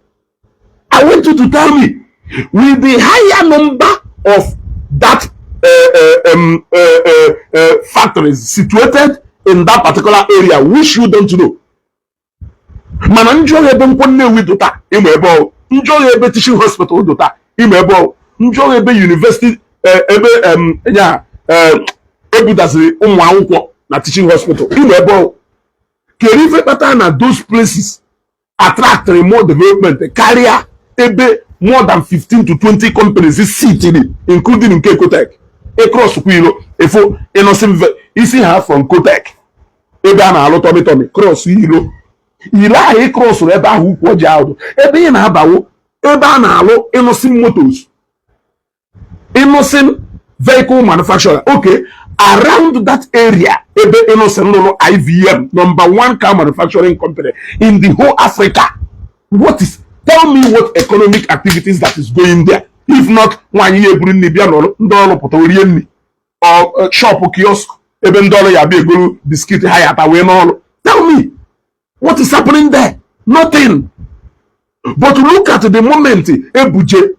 I want you to tell me, with the higher number of that factories situated in that particular area, which you don't know. Mana njọ ebe nkwonne wi dota ime ebe njọ ebe teaching hospital dota ime ebe njọ ebe university ebe ebudaziri ụmụ akwụkwọ na teaching hospital ime ebe kerife kpata na those places attract more development carrier ebe more than 15 to 20 companies is sitting, including in Kotek. Across Quilo, if innocent isi her from Kotek. ebe a na-alụ tọmị cross ilo ahụ ị crossụrụ ebe ahụ ukwu ọjị ahụ ebe ị na-abawo ebe a na-alụ innocent motors, innocent vehicle manufacturer. Okay, around that area ebe innocent lụrụ IVM #1 car manufacturing company in the whole Africa. What is, tell me what economic activities that is going there, if not nwanyi eburu nni bịa n'ọrụ ndị ọrụ pụta orie nni or shop kiosk ebe ndị ọrụ ya bịa egolu biskit ha ya ata wee n'ọrụ. Tell me what is happening there? Nothing. But look at the moment ebuje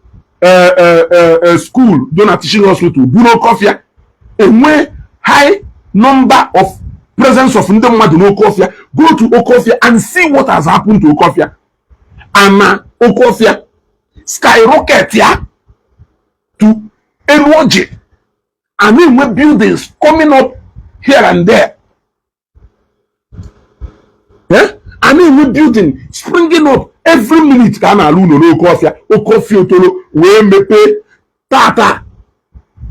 school Donor Teaching Hospital buru Okofia enwe high number of presence of ndị mmadụ n'Okofia. Go to Okofia and see what has happened to Okofia. And Okofia skyrocket ya to Enuoje, and then with buildings coming up here and there. Yeah? And then with building springing up every minute. Kana aluno no Okofia otolo we mepe tata.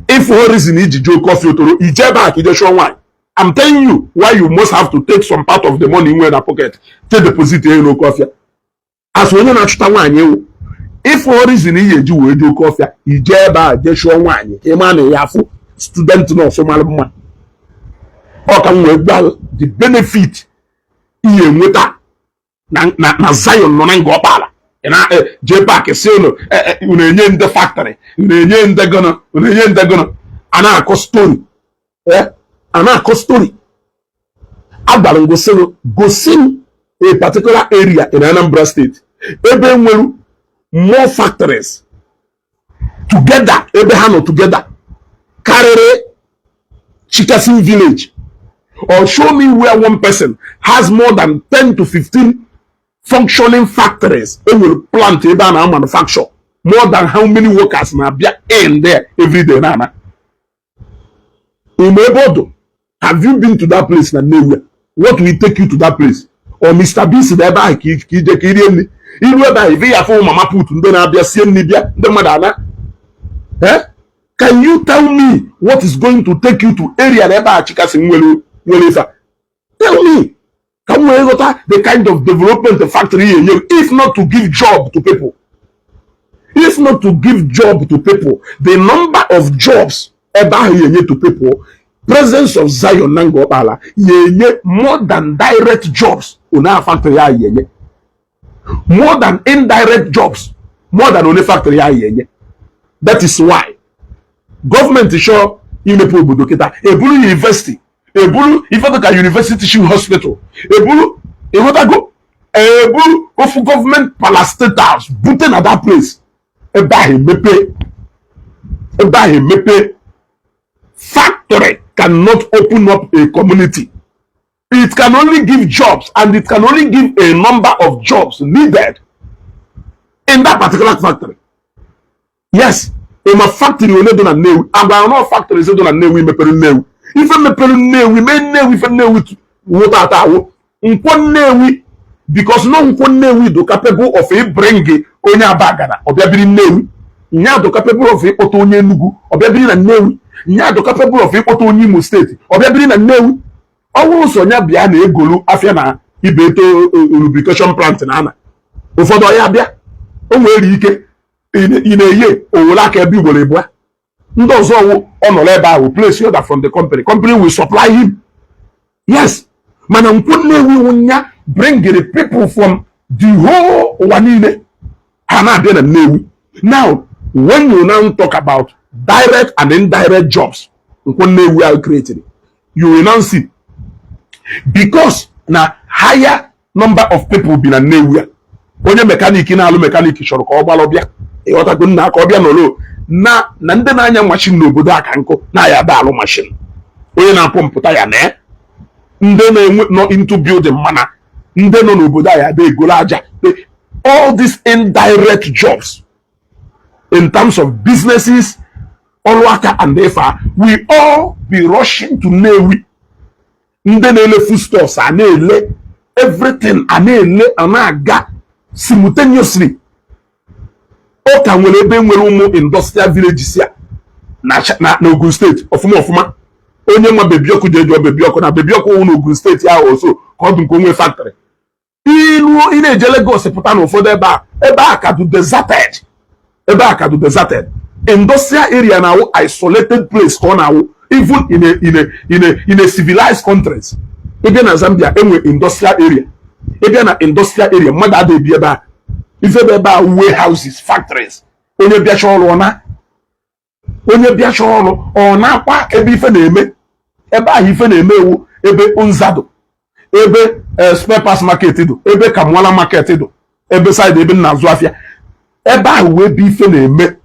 If for reason iji Okofia otolo ijeba akide show why. I'm telling you why you must have to take some part of the money in your pocket to deposit in Okofia. As when you na-achụta nwaanyị ewu, if for reason ihe eji wee dị Okofia ije ebe a je shụọ nwaanyị ka ịma na ya afụ student nọọsụ mara mma. Ọ ka m wee gba the benefit ihe nweta na Zion nọ na Ngor-Okpala na je park si unu enye ndị factory, unu enye ndị gono, unu enye ndị gono. Ana akọ story, ana akọ story. Agbara gosim a particular area in Anambra State. Ebe nwere more factories together, ebe ha nọ together karịrị Chikasin village. Or show me where one person has more than 10 to 15 functioning factories. It will plant ebe a na manufacture more than how many workers na bịa in there every day. Nana Umebodo, have you been to that place na Nnewi? What will take you to that place? Or Mr. B si ebe ahụ ka ije ka irie nri iru ebe ahụ ife ya afọ mama put ndị na-abịa sie nri bịa ndị mmadụ ana. Can you tell me what is going to take you to area na ebe a chikasi nwere ife? Tell me. Can we got the kind of development the factory here, if not to give job to people? If not to give job to people, the number of jobs ebe ahụ yenye to people, presence of Zion Ngor-Okpala yenye more than direct jobs on our factory yenye. More than indirect jobs, more than only factory yenye. That is why government is sure imepe obodo kita ebulu university, ebulu ifedoka university teaching hospital, ebulu ehotago, ebulu of government parastatals buten at that place. Ebahi mepe factory cannot open up a community. It can only give jobs, and it can only give a number of jobs needed in that particular factory. Yes, in a factory we need to know. About no factories we don't know. We mepere Nnewi. If we mepere Nnewi, we may Nnewi for Nnewi what atawo. Unko Nnewi because no unko Nnewi do capable of a bringing onya bagana. Obiabiri Nnewi. Nya do capable of a oto onye Enugu. Obiabiri na Nnewi. Nya do capable of a oto onye Imo State. Obiabiri na Nnewi. Ọwụ so nya bịa na egolu afia na ibeto lubrication plant na ana. Ụfọdụ ya bịa o nwere ike ine owola ka ebe ugboro ebua. Ndị ọzọ ọwụ ọnọrọ ebe ahụ place order from the company will supply him. Yes, mana nkwu Nnewi wunya bring the people from the whole ụwa niile ha na-abịa na Nnewi. Now when you now talk about direct and indirect jobs nkwu Nnewi are created, you will now see because na higher number of people be na Nnewi. Onye mechanic na alụ mechanic chọrọ ka ọ gbala ọbịa ịghọtago nna ka ọbịa n'olo na ndị na-anya machine n'obodo aka nkụ na ya da alụ machine. Onye na-apọmpụta ya na ndị na-enwe nọ into building mana ndị nọ n'obodo ya da egolo aja. All these indirect jobs in terms of businesses, ọrụ aka and efa, we all be rushing to Nnewi. Ndị na-ele foodstuffs a na-ele everything a na-ele a na-aga simultaneously. Ọ ka nwere ebe nwere ụmụ industrial villages ya na Ogun State ọfụma. onye nwa Bebioko jejo Bebioko na Bebioko wụ n'Ogun steeti ahụ oso ka ọ dị nke onwe factory ilu ị na-eje Lagos pụta n'ụfọdụ ebe a ka dị deserted industrial area now isolated place ka ọ na-awụ even in a civilized countries. Ebe na Zambia enwe industrial area ebe na industrial area mmadụ ada ebi ebe a ife ebe a warehouses factories onye bịacha ọrụ ọ na-akwa ebe ife na-eme ebe ahụ ife na-eme ewu ebe Nzado ebe spare parts market do ebe Kamwala market do ebe side ebe na-azụ afịa ebe ahụ wee bụ ife na-eme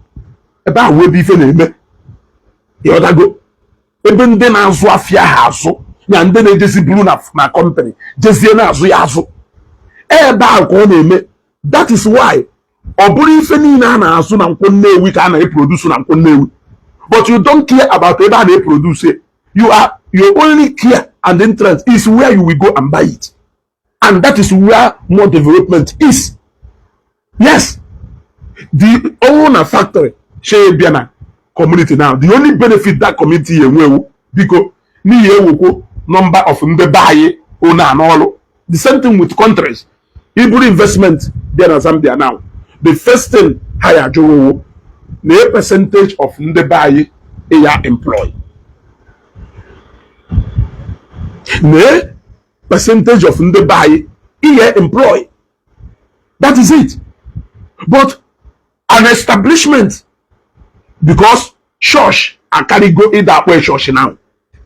ịghọtago ebe ndị na-azụ afịa ha azụ ya ndị na-ejezi buru na company jezie na-azụ ya azụ ebe ahụ ka ọ na-eme. That is why ọ bụrụ ife niile a na-azụ na Nkwọ Nnewi ka a na-eproduce na Nkwọ Nnewi, but you don't care about ebe a na-eproduce. Your only care and interest is where you will go and buy it, and that is where more development is. Yes, the owner factory shey Biana community now, the only benefit that community enwewu biko n'ihi ewukwu number of ndị bayi owner and all. The same thing with countries. Iburu investment there in Zambia now, the first thing higher jowo the percentage of ndị bayi eya employ. The percentage of ndị bayi eya employ. That is it. But an establishment, because church and carry go in that way church now.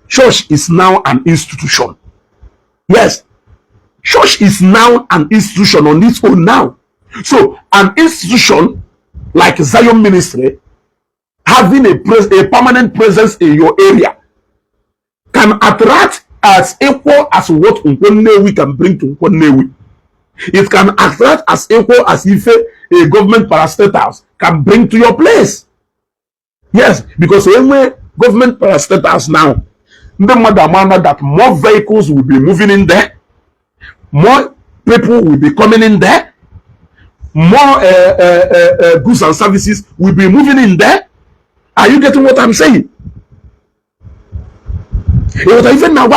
Church is now an institution. Yes. Church is now an institution on its own now. So an institution like Zion Ministry having a permanent presence in your area can attract as equal as what Nkwọ Nnewi can bring to Nkwọ Nnewi. It can attract as equal as if a government parastatals can bring to your place. Yes, because when government parastatals now, the matter that more vehicles will be moving in there, more people will be coming in there, more goods and services will be moving in there. Are you getting what I'm saying? Even now,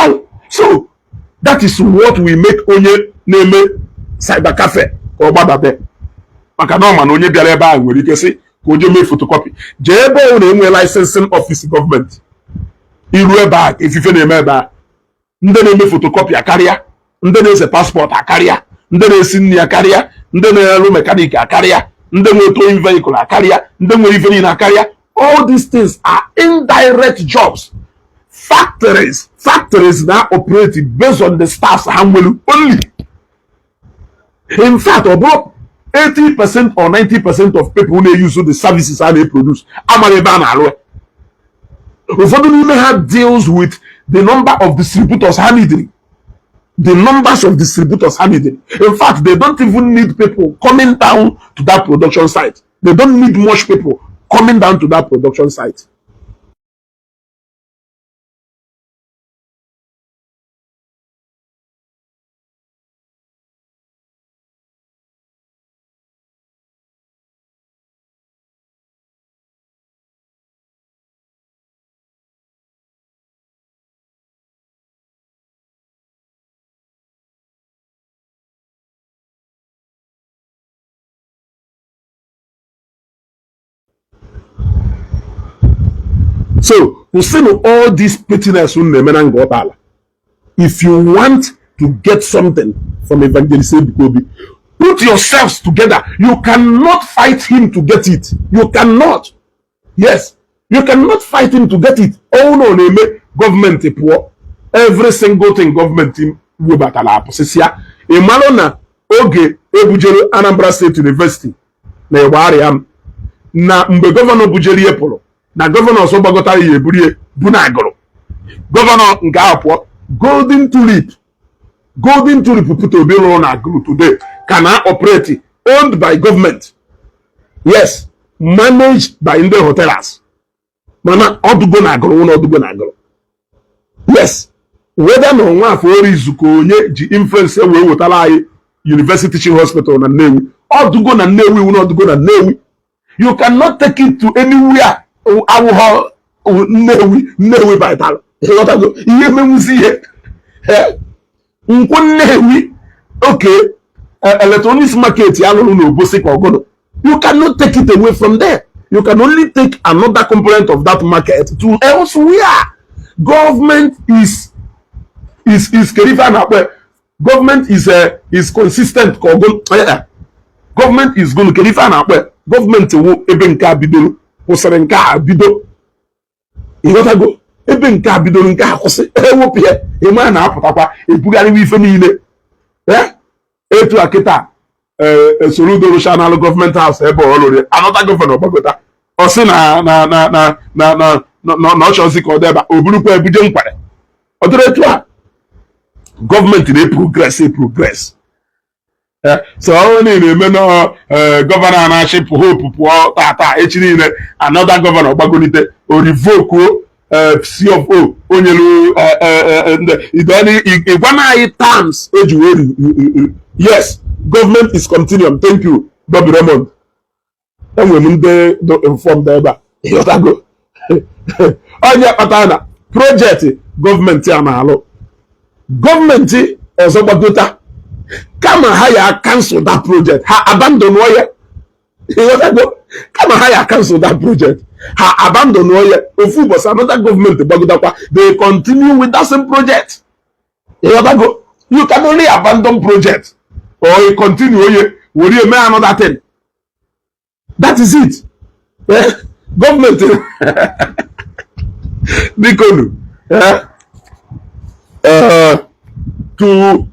so that is what we make onye name cyber cafe or badabe. Maka no man onye biara ebe a nwere ike sị ka oje mee photocopy. Je ebe o na-enwe licensing office government. Iru ebe a ifife na-eme ebe a. Ndị na-eme photocopy akarịa, ndị na-ese passport akarịa, ndị na-esi nri akarịa, ndị na-elu mechanic akarịa, ndị nwe towing vehicle akarịa, ndị nwe ife niile akarịa. All these things are indirect jobs. Factories now operate based on the staffs only. In fact, about 80% or 90% of people who use the services and they produce. We may have deals with the number of distributors handling. The numbers of distributors handling. In fact, they don't even need people coming down to that production site. They don't need much people coming down to that production site. So, we see all this pettiness in Ngor-Okpala. If you want to get something from Evangelist Ebikobi, put yourselves together. You cannot fight him to get it. You cannot. Yes, you cannot fight him to get it. Oh no, government poor. Every single thing government will battle up. Imalona oge ebujere Anambra State University na Iwariam na mgbe governor bujere Epolo. Na governor so gbagotara ihe eburie bu na agụrụ. Governor nke apụọ golden tulip put obi rụrụ na agụrụ today can operate owned by government. Yes, managed by ndị hotels. Mana ọdụgo na agụrụ na ọdụgo na agụrụ. Yes, whether na nwa afọ ori izuko onye ji influence wee wetara anyị University Teaching Hospital na Nnewi. Ọdụgo na Nnewi na ọdụgo na Nnewi. You cannot take it to anywhere. Nnewi vital. ihe menwuzi ihe Nnewi, okay, electronics market you cannot take it away from there. You can only take another component of that market to elsewhere. Government is government is consistent. Government is going to government will ebe nke bidoro kwụsịrị nke a bido ịghọtago ebe nke a bidoro nke a kwụsị ewepụ ya ịma na-apụtakwa ebugharịwa ife niile etu a kịta Soludo National Government House ebe ọ lụrụ anọta gọvanọ gbagota ọ sị na ọchọzi ka ọ deba o burukwa ebido nkwere ọ dịrị etu a gọọmenti na-progress so ọ na-eme na gọvanọ na-achịpụ hope pụọ tata echi niile another gọvanọ gbagolite o revoke CFO onyelu ịgwana anyị terms eji weri yes government is continuum. Thank you Bobby Raymond. Enwere m ndị informed ebe a ịghọtago onye kpatara na projekti gọọmenti a na-alụ gọọmenti ọzọ gbagota kama ha ya cancel that project ha abandon ya kama ha ya cancel that project ha abandon ya ofu ụbọchị another government gbagotakwa they continue with that same project. You can only abandon project or you continue will you make another thing. That is it. Government Nikonu to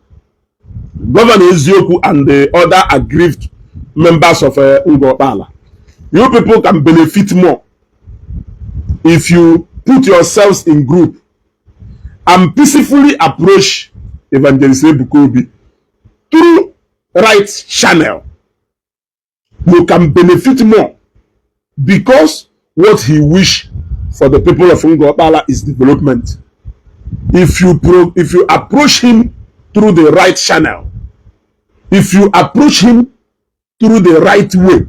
Governor Ezioku and the other aggrieved members of Ngor-Okpala. You people can benefit more if you put yourselves in group and peacefully approach Evangelist Ebukobi through right channel. You can benefit more because what he wish for the people of Ngor-Okpala is development. If you approach him through the right channel, if you approach him through the right way,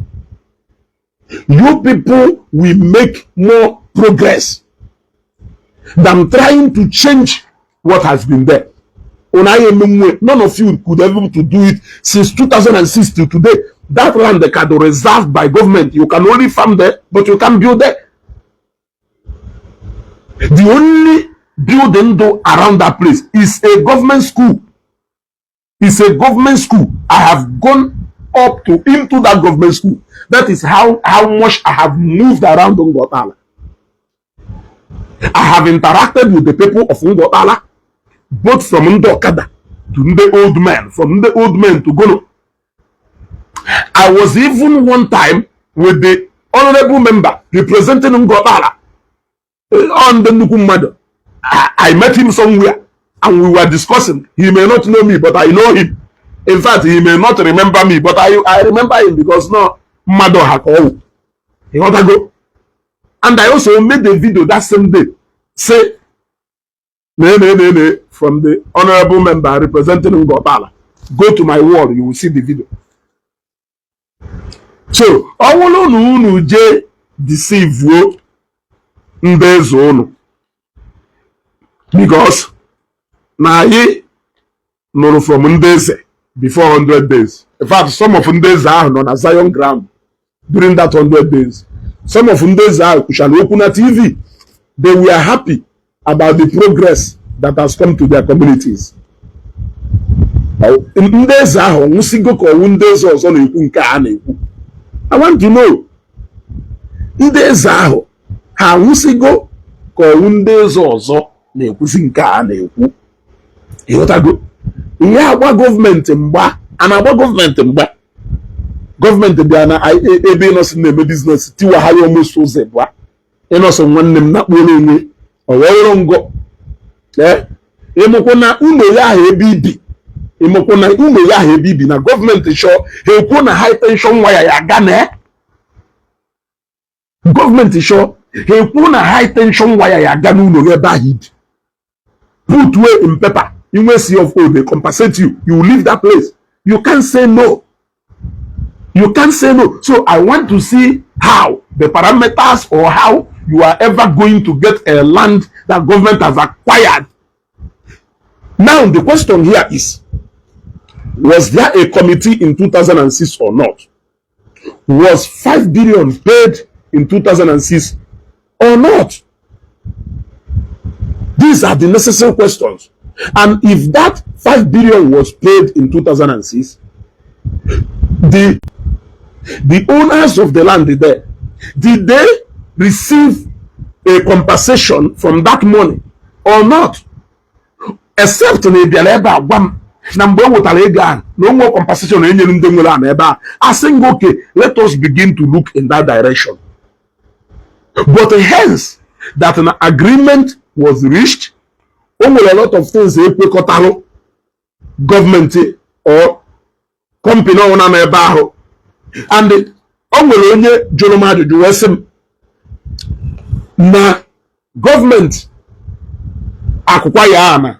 you people will make more progress than trying to change what has been there. None of you could have able to do it since 2006 till today. That land the card reserved by government. You can only farm there, but you can't build there. The only building though around that place is a government school. It's a government school. I have gone up to into that government school. That is how much I have moved around Ngor-Okpala. I have interacted with the people of Ngor-Okpala, both from Ndokada to the old man, from the old man to Gono. I was even one time with the honorable member representing Ngor-Okpala on the Nukumado. I met him somewhere and we were discussing. He may not know me, but I know him. In fact, he may not remember me, but I remember him because no Mado Hako. He want to go. And I also made a video that same day. Say, from the honorable member representing Ngor-Okpala. Go to my wall, you will see the video. So, I will not deceive you in the zone. Because now ye know from Ndeze before 100 days. In fact, some of Ndeze are on a Zion ground during that 100 days. Some of Ndeze are Kushalokuna TV. They were happy about the progress that has come to their communities. Ndeze are Musigo ko Ndeze ọzọ na-ekwu nke a na-ekwu. I want to know. Ndeze ahụ ha Musigo ko Ndeze ọzọ na-ekwusi nke a na-ekwu. Ịghọtago ihe agba gọọmenti mgba a na-agba gọọmenti mgba gọọmenti bịa na ebe ịnọsị na-eme biznes tiwa ha ya almost ụzọ bụa ịnọsị nwanne m na-akpọrọ onwe ọwọrọ ngọ ịmụkwụ na ụlọ ya ahụ ebe ibi ịmụkwụ na ụlọ ya ahụ ebe ibi na gọọmenti chọọ ha ekwuo na high tension waya ya ga na gọọmenti chọọ ha ekwuo na high tension waya ya ga n'ụlọ ebe ahụ ibi put way in paper. You may see of they compensate you. You leave that place. You can't say no. You can't say no. So I want to see how the parameters or how you are ever going to get a land that government has acquired. Now, the question here is, was there a committee in 2006 or not? Was 5 billion paid in 2006 or not? These are the necessary questions. And if that 5 billion was paid in 2006, the owners of the land there, did they receive a compensation from that money or not? Except na Bialeba Guam, number what no more compensation I think okay, let us begin to look in that direction. But hence that an agreement was reached, a lot of things government or company and onye Jolomadu do na government acquire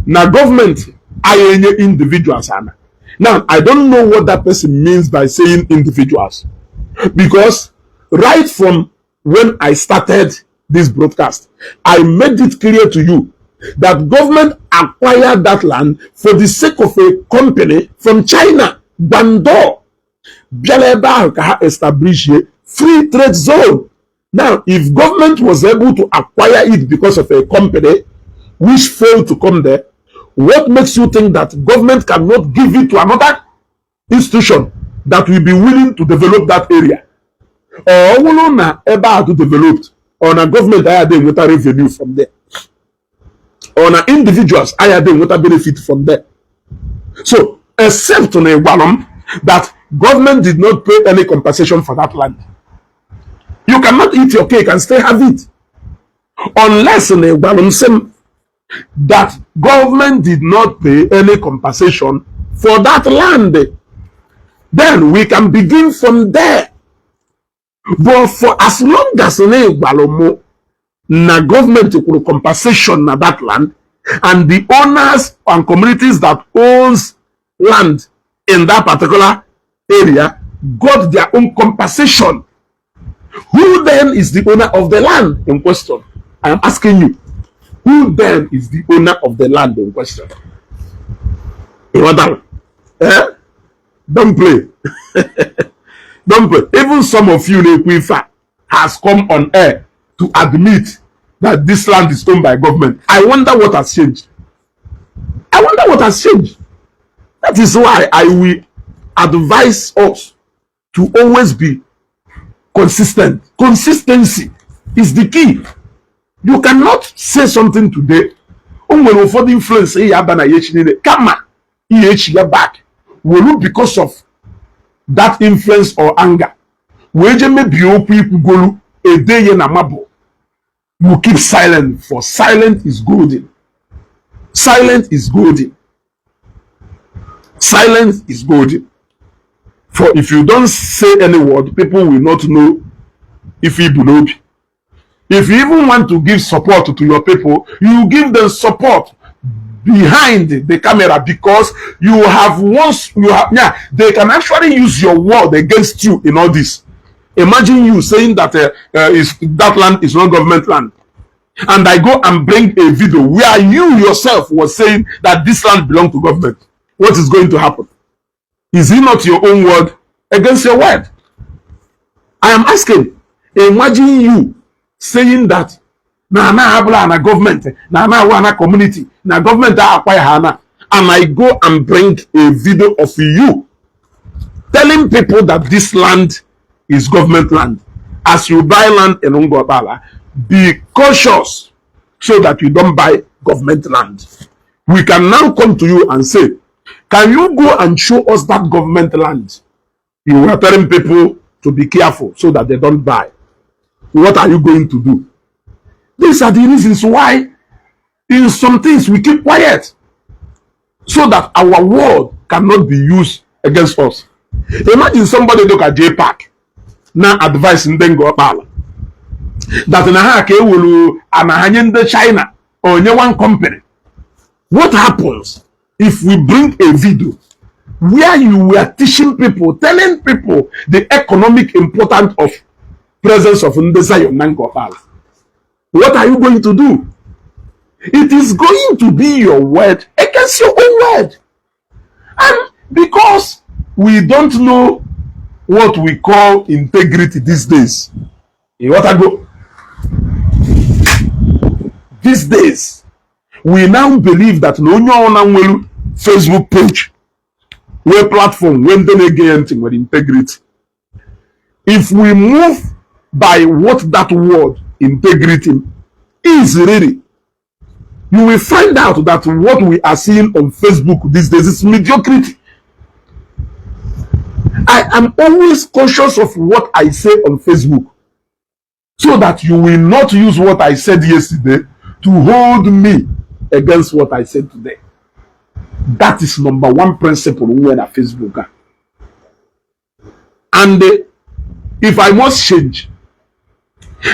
na government ayenye individuals ana. Now I don't know what that person means by saying individuals, because right from when I started this broadcast, I made it clear to you that government acquired that land for the sake of a company from China, Bandor. Bialeba establish a free trade zone. Now, if government was able to acquire it because of a company which failed to come there, what makes you think that government cannot give it to another institution that will be willing to develop that area? Or na eba to developed, or na government hire them with a revenue from there, or na individuals hire them with a benefit from there. So, except on a Walum that government did not pay any compensation for that land, you cannot eat your cake and still have it, unless on a Walum that government did not pay any compensation for that land. Then we can begin from there. But for as long as na government will compensation na that land, and the owners and communities that owns land in that particular area got their own compensation, who then is the owner of the land in question? I am asking you. Who then is the owner of the land in question? Don't play. Don't play. Even some of you, Nekwifa, has come on air to admit that this land is owned by government. I wonder what has changed. I wonder what has changed. That is why I will advise us to always be consistent. Consistency is the key. You cannot say something today, when for the influence, back, will because of that influence or anger. You keep silent, for silent is golden. Silent is golden. Silence is golden. For if you don't say any word, people will not know if you believe. If you even want to give support to your people, you give them support behind the camera, because you have they can actually use your word against you in all this. Imagine you saying that that land is not government land, and I go and bring a video where you yourself was saying that this land belongs to government. What is going to happen? Is it not your own word against your word? I am asking. Imagine you saying that na government, na community, na government that acquire hana, and I go and bring a video of you telling people that this land is government land. As you buy land in Ngor-Okpala, be cautious so that you don't buy government land. We can now come to you and say, can you go and show us that government land? You are telling people to be careful so that they don't buy. What are you going to do? These are the reasons why in some things we keep quiet, so that our word cannot be used against us. Imagine somebody look at JPAC now advice in Ngor-Okpala that na will anahanye China or one company. What happens if we bring a video where you were teaching people, telling people the economic importance of presence of Zion Ngor-Okpala, what are you going to do? It is going to be your word against your own word. And because we don't know what we call integrity these days, these days, we now believe that no one Facebook page, where platform, when they get anything with integrity. If we move by what that word integrity is really, you will find out that what we are seeing on Facebook these days is mediocrity. I am always conscious of what I say on Facebook, so that you will not use what I said yesterday to hold me against what I said today. That is number one principle when I Facebook. And if I must change,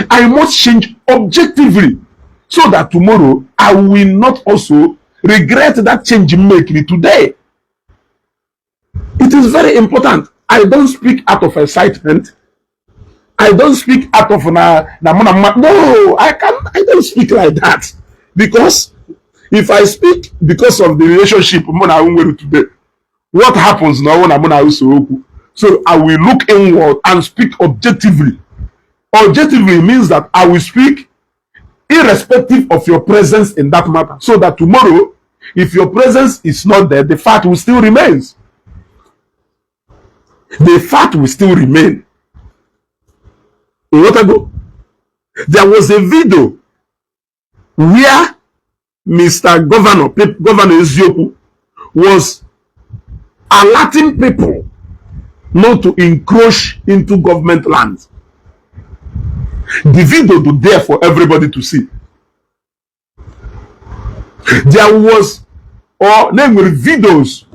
I must change objectively, so that tomorrow I will not also regret that change making today. It is very important. I don't speak out of excitement. I don't speak out of no, I don't speak like that. Because if I speak because of the relationship today, what happens now when I'm also? So I will look inward and speak objectively. Objectively means that I will speak irrespective of your presence in that matter, so that tomorrow, if your presence is not there, the fact will still remain. The fact will still remain. There was a video where Mr. Governor Ezioku was alerting people not to encroach into government land. The video was there for everybody to see. There was videos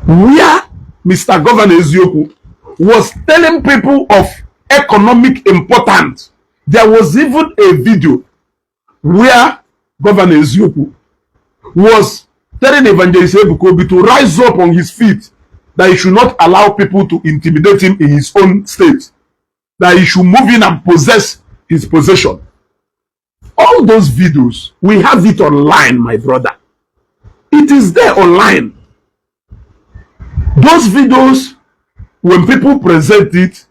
where Mr. Governor Ezioku was telling people of economic importance. There was even a video where Governor Ezioku was telling Evangelist Ebukobi to rise up on his feet, that he should not allow people to intimidate him in his own state, that he should move in and possess his possession. All those videos, we have it online, my brother. It is there online. Those videos, when people present it,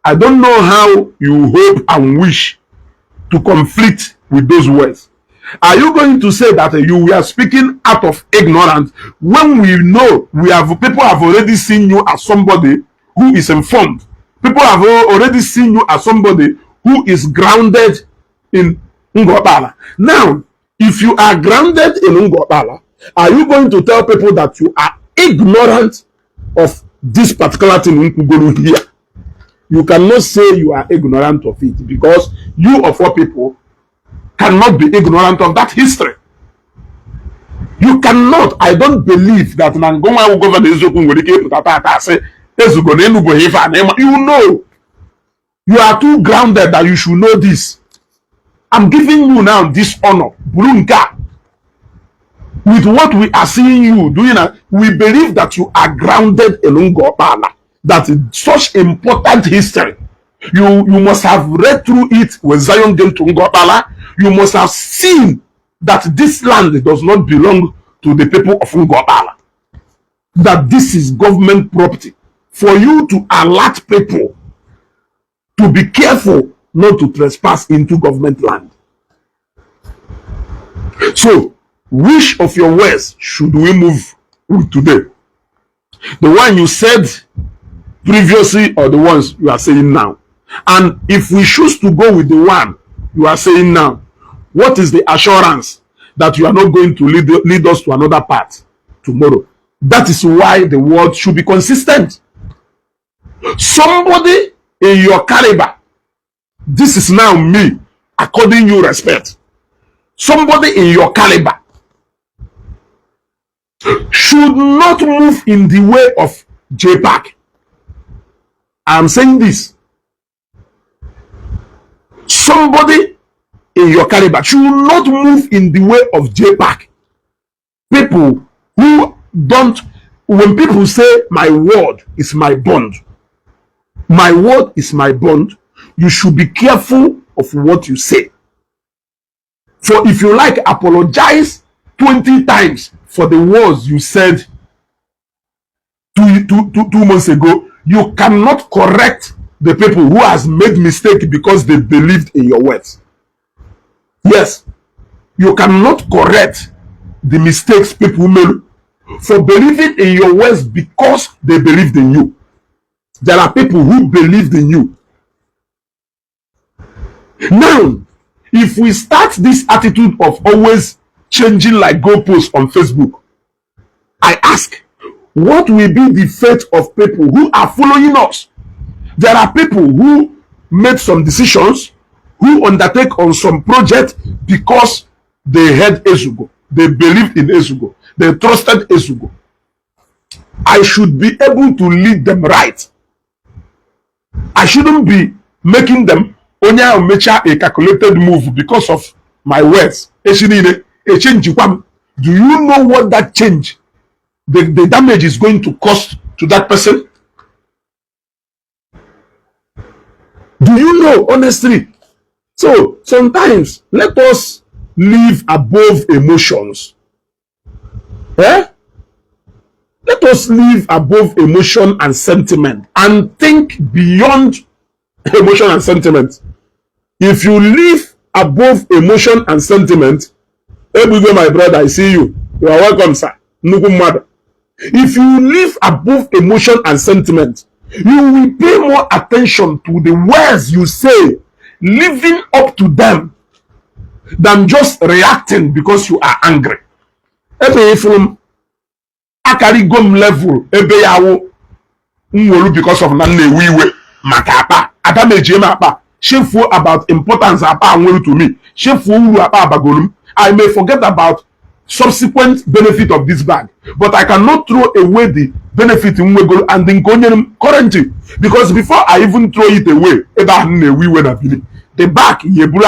I don't know how you hope and wish to conflict with those words. Are you going to say that you were speaking out of ignorance when we know people have already seen you as somebody who is informed? People have already seen you as somebody who is grounded in Ngor-Okpala. Now, if you are grounded in Ngor-Okpala, are you going to tell people that you are ignorant of this particular thing in Kuguru here? You cannot say you are ignorant of it, because you of all people cannot be ignorant of that history. You cannot. I don't believe that Nangoma will govern the you know, you are too grounded that you should know this. I'm giving you now this honor, Burunga. With what we are seeing you doing, we believe that you are grounded in Ngor-Okpala. That is such important history. You must have read through it when Zion came to Ngor-Okpala. You must have seen that this land does not belong to the people of Ngor-Okpala. That this is government property. For you to alert people to be careful not to trespass into government land. So, which of your words should we move with today? The one you said previously, or the ones you are saying now? And if we choose to go with the one you are saying now, what is the assurance that you are not going to lead us to another path tomorrow? That is why the word should be consistent. Somebody in your caliber, this is now me, according you respect. Somebody in your caliber should not move in the way of JPAC. I am saying this. Somebody in your caliber should not move in the way of JPAC. People who don't, when people say my word is my bond, My word is my bond. You should be careful of what you say. For if you like, apologize 20 times for the words you said 2 months ago. You cannot correct the people who has made mistake because they believed in your words. Yes, you cannot correct the mistakes people made for believing in your words because they believed in you. There are people who believed in you. Now, if we start this attitude of always changing like goalposts on Facebook, I ask, what will be the fate of people who are following us? There are people who made some decisions, who undertake on some project because they heard Ezugo, they believed in Ezugo, they trusted Ezugo. I should be able to lead them right. I shouldn't be making them only make a calculated move because of my words. Do you know what that change, the damage is going to cost to that person? Do you know, honestly? So sometimes let us live above emotions. Eh? Let us live above emotion and sentiment and think beyond emotion and sentiment. If you live above emotion and sentiment, Ebugo, my brother, I see you. You are welcome, sir. If you live above emotion and sentiment, you will pay more attention to the words you say, living up to them, than just reacting because you are angry. From akarigom level, ebe yawo nwolu because of na newiwe maka apa adameje ma apa shefu about importance apa nwolu to me shefu uru apa abagolum. I may forget about subsequent benefit of this bag, but I cannot throw away the benefit in Wegol and then currently, because before I even throw it away, the back before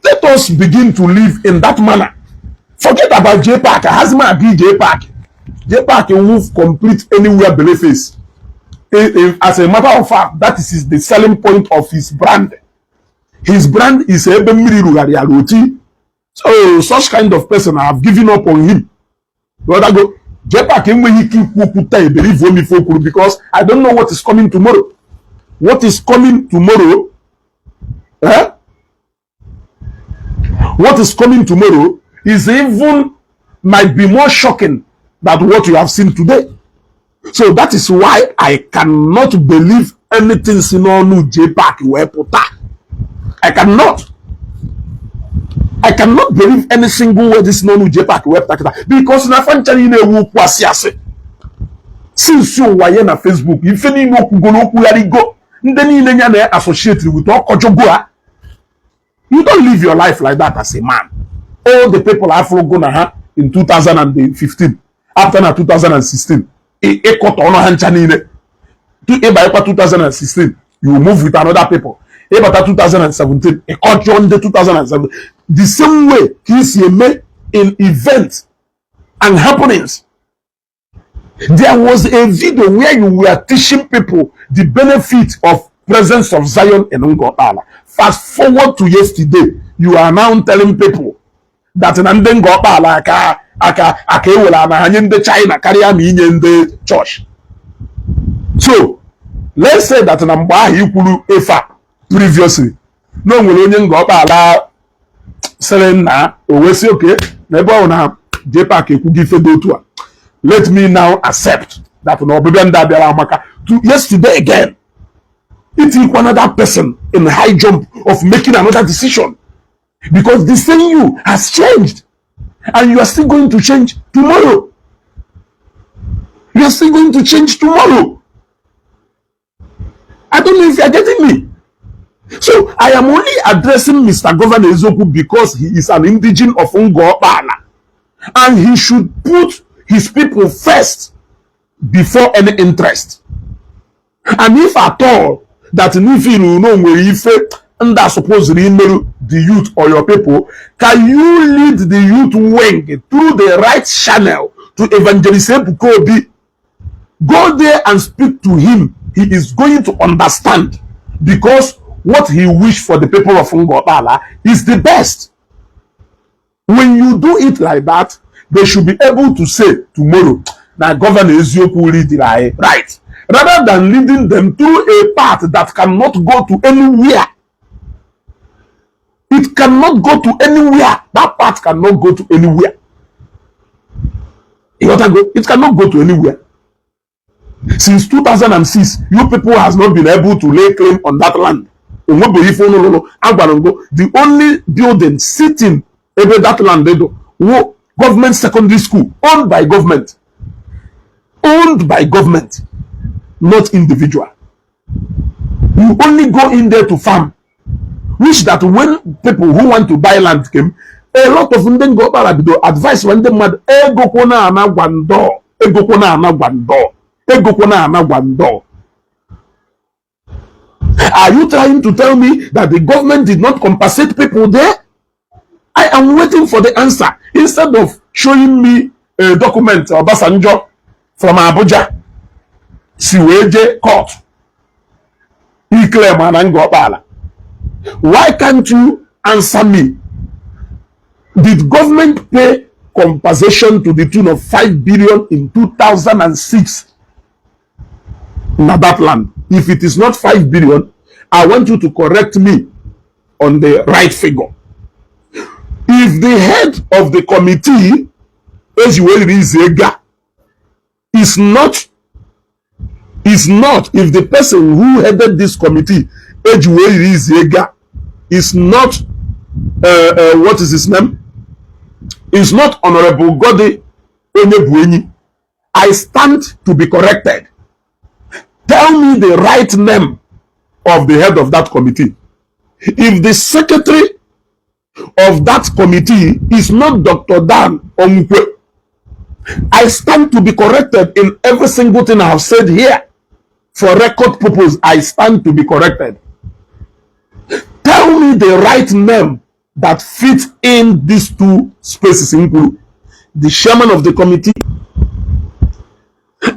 let us begin to live in that manner. Forget about J-Park. Hasma be J-Park. J-Park will complete anywhere benefits. As a matter of fact, that is the selling point of his brand. His brand is a roti. So such kind of person, I have given up on him. Brother go, J-Park because I don't know what is coming tomorrow. What is coming tomorrow? Eh? What is coming tomorrow is even might be more shocking than what you have seen today. So that is why I cannot believe anything Sinonu J-Park Wepota. I cannot believe any single word this Sinonu J-Park Wepota because na fanchani ne wu kwasiase. Since you were na Facebook, if any no kugono kuyarigo, ndeni nenya na associated with okojogoa. You don't live your life like that as a man. All the people I follow go na in 2015, after na 2016. In 2016, you will move with another people. About 2017, a country on the 2007. The same way he's made in events and happenings. There was a video where you were teaching people the benefit of presence of Zion in Ngor-Okpala. Fast forward to yesterday, you are now telling people that in Ngor-Okpala aka ewela na hanye ndị China karịa ma inye ndị church. So let's say that na mgbe ahụ ikwuru efa previously no nwere onye Ngor-Okpala sere na owesi okay na ebe ọ na J-Park ekwugi ife dị otu a. Let me now accept that na ọbịbịa ndị abịara amaka to yesterday again. It is another person in high jump of making another decision because the same you has changed and you are still going to change tomorrow. You are still going to change tomorrow. I don't know if you are getting me. So I am only addressing Mr. Governor Ezoku because he is an indigene of Ngor-Okpala and he should put his people first before any interest. And if at all that if you know where you and that supposedly the youth or your people, can you lead the youth wing through the right channel to Evangelist Ebuka, go there and speak to him. He is going to understand, because what he wished for the people of Ngor-Okpala is the best. When you do it like that, they should be able to say tomorrow that Governor Ezioku lead right, rather than leading them through a path that cannot go to anywhere. It cannot go to anywhere. That path cannot go to anywhere. It cannot go to anywhere. Since 2006, you people has not been able to lay claim on that land. The only building sitting over that land, government secondary school, owned by government, not individual. You only go in there to farm, which that when people who want to buy land came, a lot of them go advice when they mad Are you trying to tell me that the government did not compensate people there? I am waiting for the answer. Instead of showing me a document of Obasanjo from Abuja, Siweje Court, he claimed Ngor-Okpala. Why can't you answer me? Did government pay compensation to the tune of 5 billion in 2006 in that land? If it is not 5 billion, I want you to correct me on the right figure. If the head of the committee, if the person who headed this committee, is not, what is his name? Is not Honorable Gode Onyebuenyi, I stand to be corrected. Tell me the right name of the head of that committee. If the secretary of that committee is not Dr. Dan Omukwe, I stand to be corrected in every single thing I have said here. For record purpose, I stand to be corrected. Tell me the right name that fits in these two spaces, include the chairman of the committee.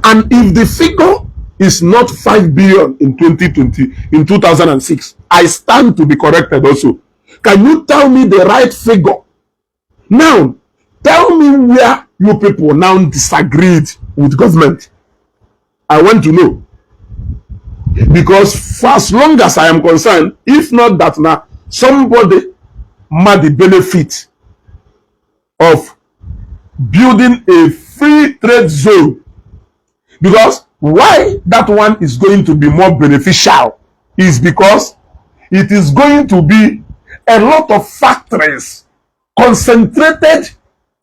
And if the figure is not 5 billion in 2006, I stand to be corrected also. Can you tell me the right figure? Now, tell me where you people now disagreed with government. I want to know. Because for as long as I am concerned, if not that now, somebody made the benefit of building a free trade zone. Because why that one is going to be more beneficial is because it is going to be a lot of factories concentrated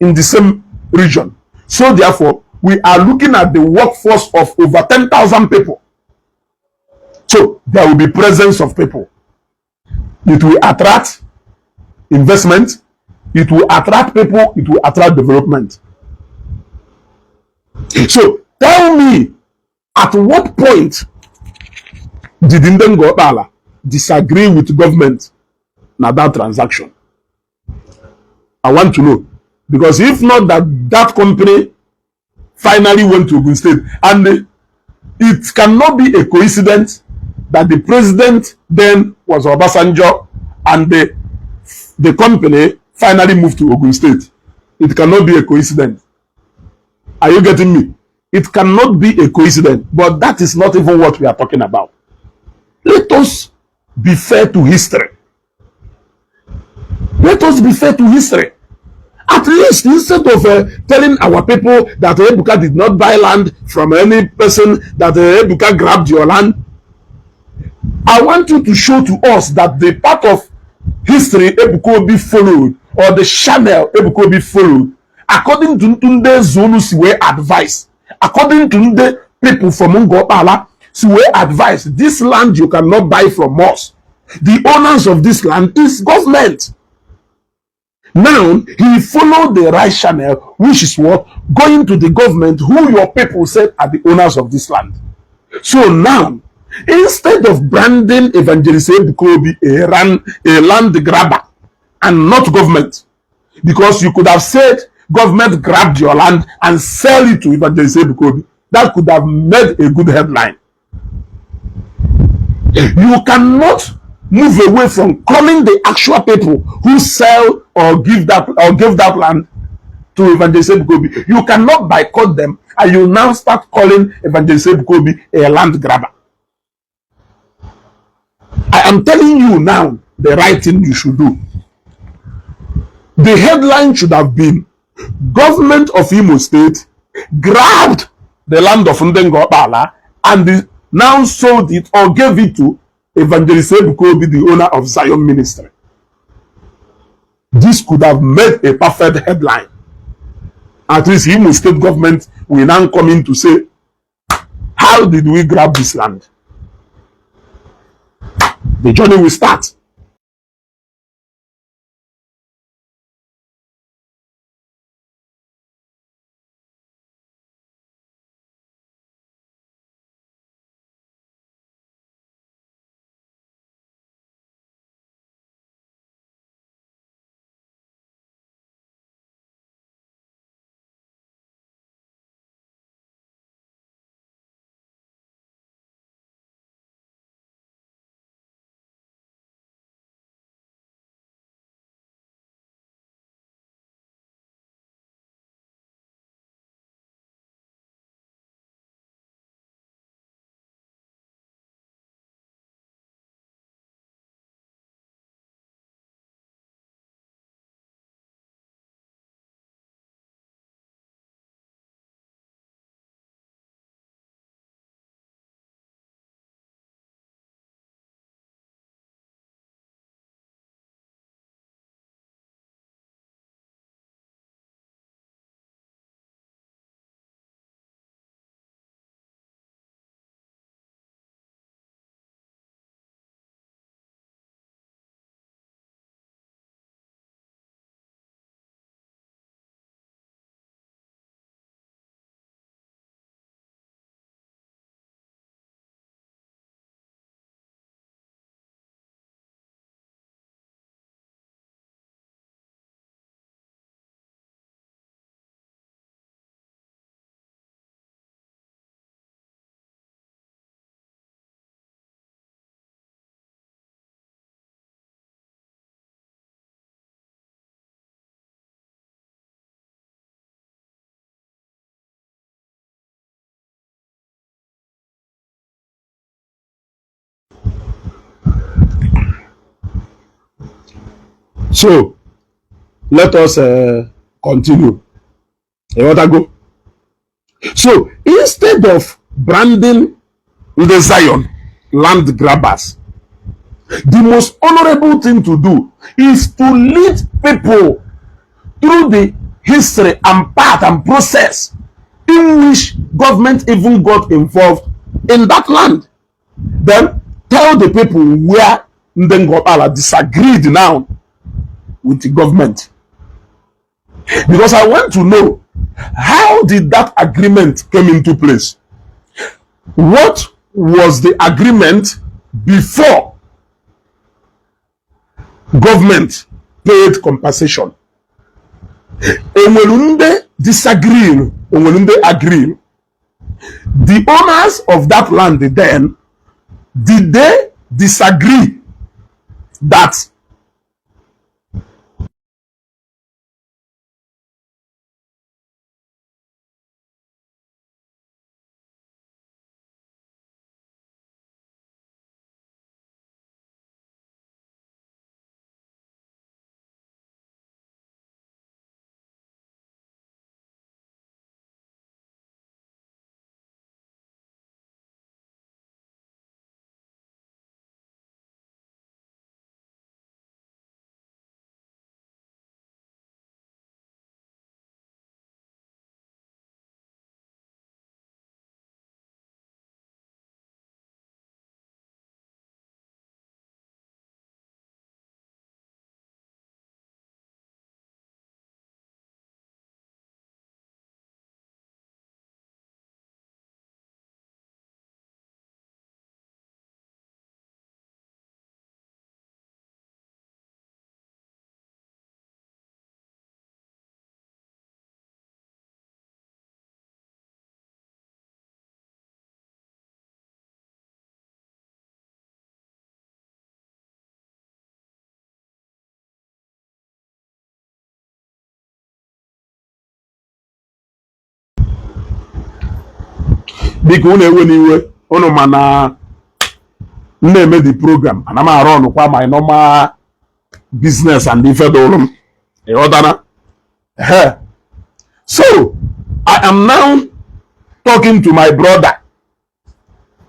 in the same region. So therefore, we are looking at the workforce of over 10,000 people. So there will be presence of people. It will attract investment, it will attract people, it will attract development. So tell me, at what point did Ngor-Okpala disagree with government na that transaction? I want to know. Because if not that company finally went to Ogun State, and it cannot be a coincidence that the president then was Obasanjo and the company finally moved to Ogun State. It cannot be a coincidence. Are you getting me? It cannot be a coincidence, but that is not even what we are talking about. Let us be fair to history. Let us be fair to history. At least instead of telling our people that Ebuka did not buy land from any person, that Ebuka grabbed your land, I want you to show to us that the part of history Ebuka be followed, or the channel Ebuka be followed, according to Ntunde Zonu advice, according to the people from Ngor-Okpala, advice, this land you cannot buy from us. The owners of this land is government. Now, he followed the right channel, which is what? Going to the government, who your people said are the owners of this land. So now, instead of branding Evangelist Ebuka a land grabber and not government, because you could have said government grabbed your land and sell it to Evangelist Ebukobi. That could have made a good headline. You cannot move away from calling the actual people who sell or give that land to Evangelist Ebukobi. You cannot boycott them and you now start calling Evangelist Ebukobi a land grabber. I am telling you now the right thing you should do. The headline should have been, government of Imo State grabbed the land of Ngor-Okpala and now sold it or gave it to Evangelist Ebukobi, the owner of Zion Ministry. This could have made a perfect headline. At least Imo State government will now come in to say, how did we grab this land? The journey will start. So let us continue. You want to go? So instead of branding the Zion land grabbers, the most honorable thing to do is to lead people through the history and path and process in which government even got involved in that land. Then tell the people where Ngor-Okpala disagreed now with the government. Because I want to know, how did that agreement come into place? What was the agreement before government paid compensation? Onwelunde disagree, Onwelunde agree. The owners of that land then, did they disagree that Biko unu ewe n'iwe unu mana na-eme the program ana m arụ ọnụ kwa my normal business and the federal so I am now talking to my brother,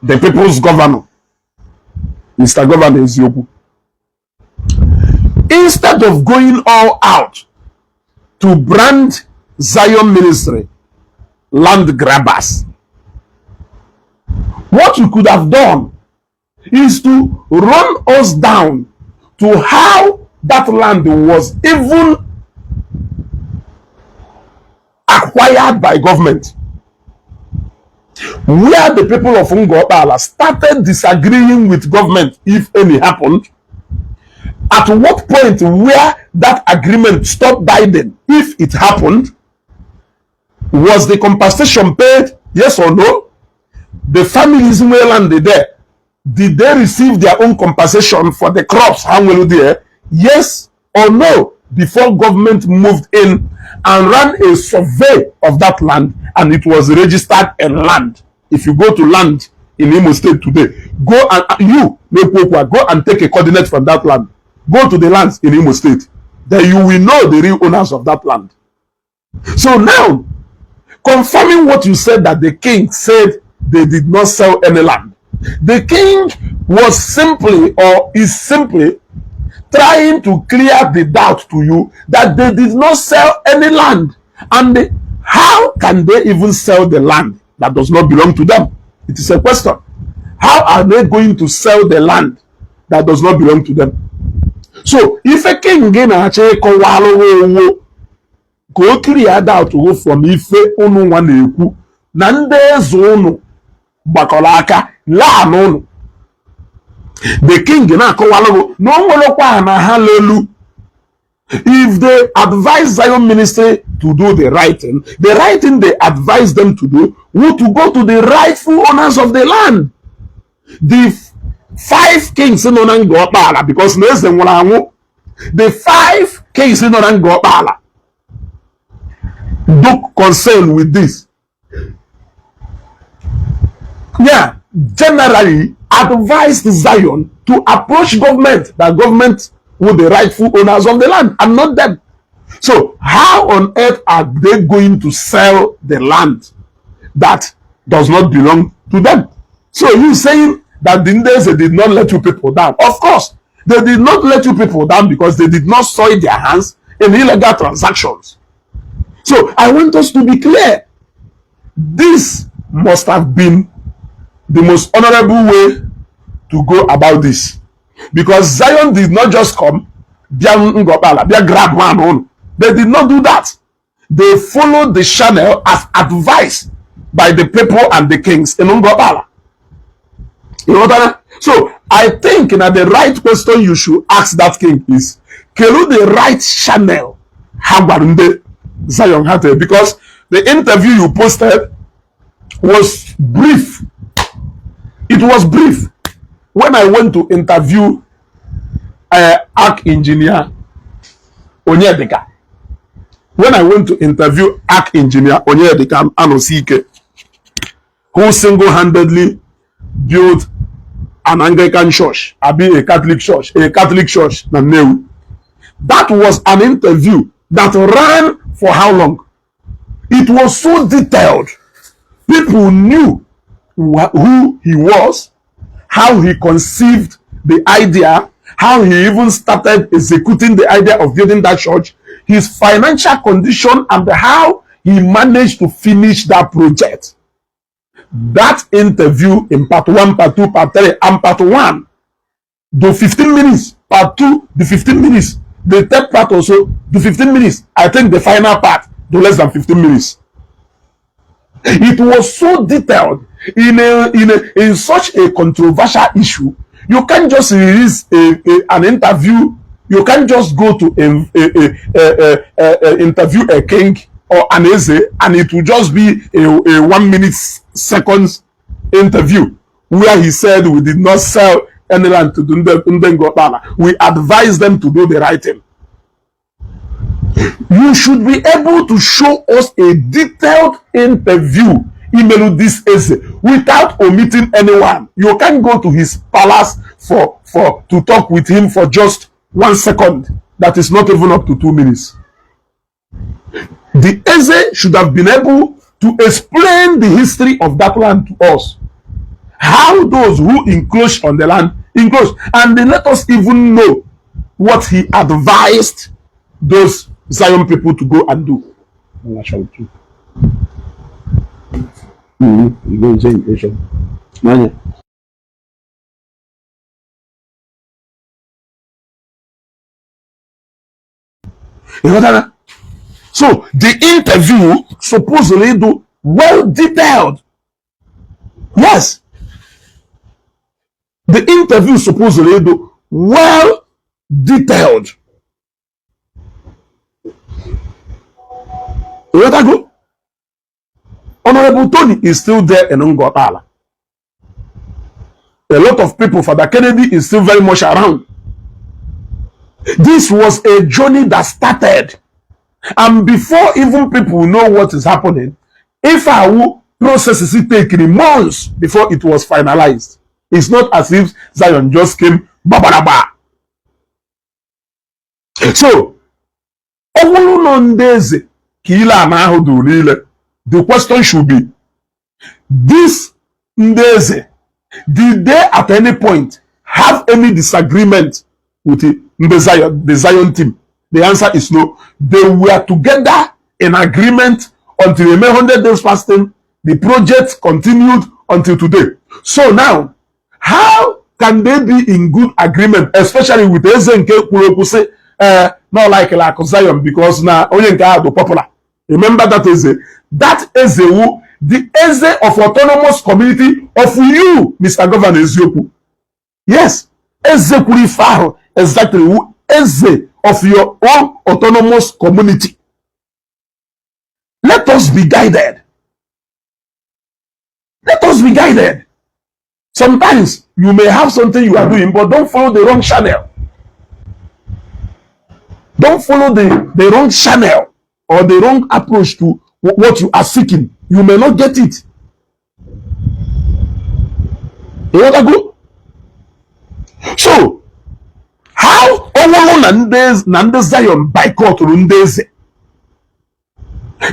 the people's governor, Mr. Governor Ezioku. Instead of going all out to brand Zion Ministry land grabbers, what you could have done is to run us down to how that land was even acquired by government, where the people of Ngor-Okpala started disagreeing with government if any happened. At what point where that agreement stopped binding, if it happened, was the compensation paid, yes or no? The families who landed there, did they receive their own compensation for the crops? How will there? Yes or no? Before government moved in and ran a survey of that land, and it was registered in land. If you go to land in Imo State today, go and take a coordinate from that land. Go to the lands in Imo State. Then you will know the real owners of that land. So now, confirming what you said, that the king said they did not sell any land. The king was simply, or is simply, trying to clear the doubt to you that they did not sell any land. And how can they even sell the land that does not belong to them? It is a question. How are they going to sell the land that does not belong to them? So if a king gain a check go clear doubt from ife unu wan ekwu na ndị eze unu gbakolaka la n'unu. The king na akọwalụ no nwelekwa na ha lelu. If they advise Zion Ministry to do the writing they advise them to do would to go to the rightful owners of the land. The 5 kings in Ngor-Okpala, because the 5 kings in Ngor-Okpala look concerned with this. Yeah, generally advised Zion to approach government, that government were the rightful owners of the land and not them. So how on earth are they going to sell the land that does not belong to them? So you saying that the Ndeze did not let you people down? Of course, they did not let you people down because they did not soil their hands in illegal transactions. So I want us to be clear. This must have been the most honorable way to go about this, because Zion did not just come, grab one on. They did not do that. They followed the channel as advised by the people and the kings in Ngor-Okpala. You know what? So I think that the right question you should ask that king is, Kelu the right channel Zion had, because the interview you posted was brief. It was brief. When I went to interview arch engineer Onyedika, Anosike, who single-handedly built an Anglican church, a Catholic church, that was an interview that ran for how long? It was so detailed. People knew who he was, how he conceived the idea, how he even started executing the idea of building that church, his financial condition, and how he managed to finish that project. That interview in part 1, part 2, part 3, and part 1, the 15 minutes, part 2, the 15 minutes, the third part also, the 15 minutes, I think the final part, the less than 15 minutes. It was so detailed in such a controversial issue. You can't just release an interview. You can't just go to interview a king or an eze, and it will just be a 1 minute seconds interview where he said we did not sell any land to Ngor-Okpala. We advised them to do the right thing. You should be able to show us a detailed interview. Email this essay without omitting anyone. You can't go to his palace to talk with him for just 1 second. That is not even up to 2 minutes. The Eze should have been able to explain the history of that land to us. How those who encroached on the land encroached. And then let us even know what he advised those Zion people to go and do. So the interview supposedly do well detailed. Yes. The interview supposedly do well detailed. Let I go. Honorable Tony is still there in Ngor-Okpala. A lot of people, Father Kennedy is still very much around. This was a journey that started. And before even people know what is happening, if our process is taking months before it was finalized. It's not as if Zion just came babaraba. So, the question should be, this Ndeze, did they at any point have any disagreement with the Zion team? The answer is no. They were together in agreement until the 100 days fasting. The project continued until today. So now, how can they be in good agreement, especially with Ezenke Kuroku say, not like Zion, because now only popular. Remember that Eze? That Eze, the Eze of autonomous community of you, Mr. Governor Ezioku. Yes, Eze Kurifaro, exactly, who Eze of your own autonomous community. Let us be guided. Let us be guided. Sometimes you may have something you are doing, but don't follow the wrong channel. Don't follow the wrong channel or the wrong approach to what you are seeking. You may not get it. You want to go? So, how Nande Zion boycott Ndeze?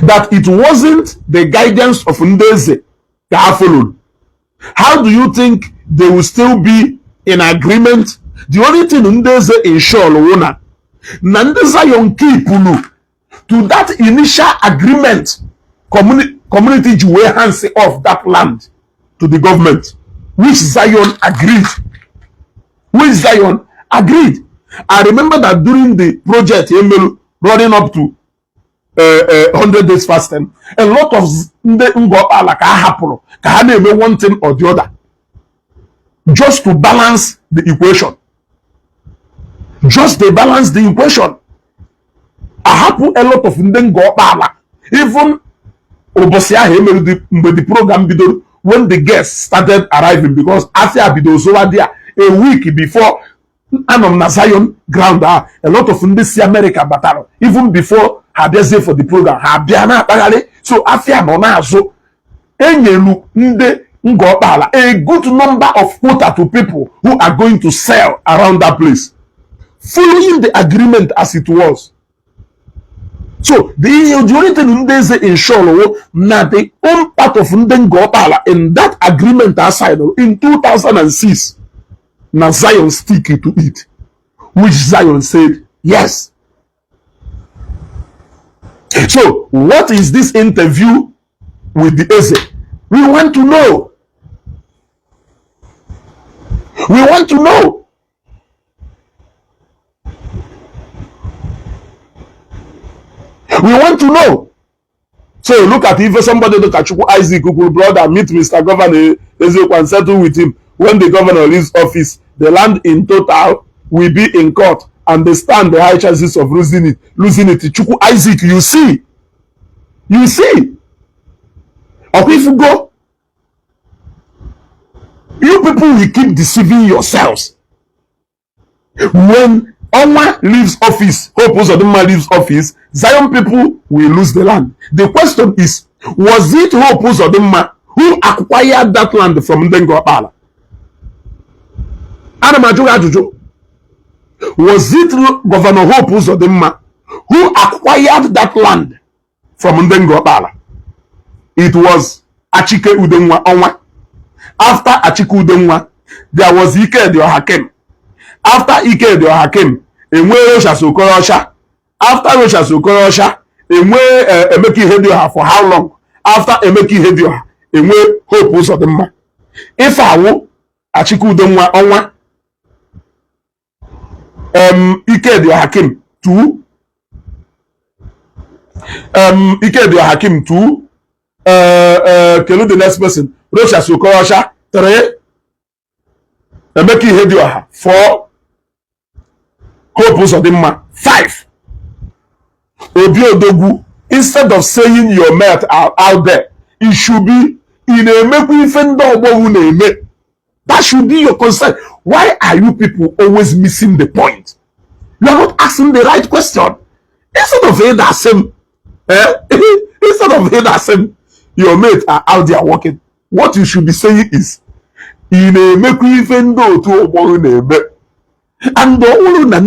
That it wasn't the guidance of Ndeze that followed. How do you think they will still be in agreement? The only thing Ndeze ensure Lona, Nande Zion keep to that initial agreement, community Jew hands off that land to the government, which Zion agreed. I remember that during the project running up to 100 days fasting, a lot of Ngor-Okpala happen one thing or the other just to balance the equation. Just to balance the equation. I happen a lot of Ngor-Okpala, even the program when the guests started arriving, because after Abido over there a week before Anom Zion ground, a lot of Ndesi America battle even before Hadeze for the program. So after Mona so Ngor-Okpala a good number of quota to people who are going to sell around that place, following the agreement as it was. So the only thing Ndeze ensure na the own part of Ngor-Okpala in that agreement aside in 2006. Now Zion stick to it, which Zion said yes. So what is this interview with the Eze? We want to know. We want to know. We want to know. So look at if somebody look at Chukwu Isaac, Google brother, meet Mr. Governor Ezekwa and settle with him. When the governor leaves office, the land in total will be in court and they stand the high chances of losing it. Chukwu Isaac, you see. You see. Or if you go, you people will keep deceiving yourselves. When Onwa leaves office, Hope Uzodinma leaves office, Zion people will lose the land. The question is, was it Hope Uzodinma who acquired that land from Ngor-Okpala? Was it Governor Hope Uzodimma who acquired that land from Ngor-Okpala? It was Achike Udenwa Onwa. After Achike Udenwa, there was Ike Dio Hakim. After Ike Dio Hakim, Enwe Rocha Sokorosha. After Rocha Sokorosha, Enwe Emeki Hedioha for how long? After Emeki Hedioha, Enwe Hope Uzodimma. If I will Achike Udenwa Onwa, Ike Dio Hakim 2, Ike Dio Hakim 2, Kelu the next person, Rocha Sokorosha 3, Emeki Hedioha 4, Hope Uzodimma 5. Obi Odogu, instead of saying your mate out there, it should be in a make. That should be your concern. Why are you people always missing the point? You are not asking the right question. Instead of it as him, instead of it as him, your mates are out there working. What you should be saying is, in a make even though to a name, and all na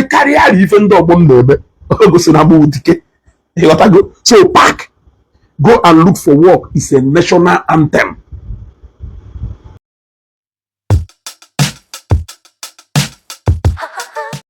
career even though name. So pack, go and look for work is a national anthem.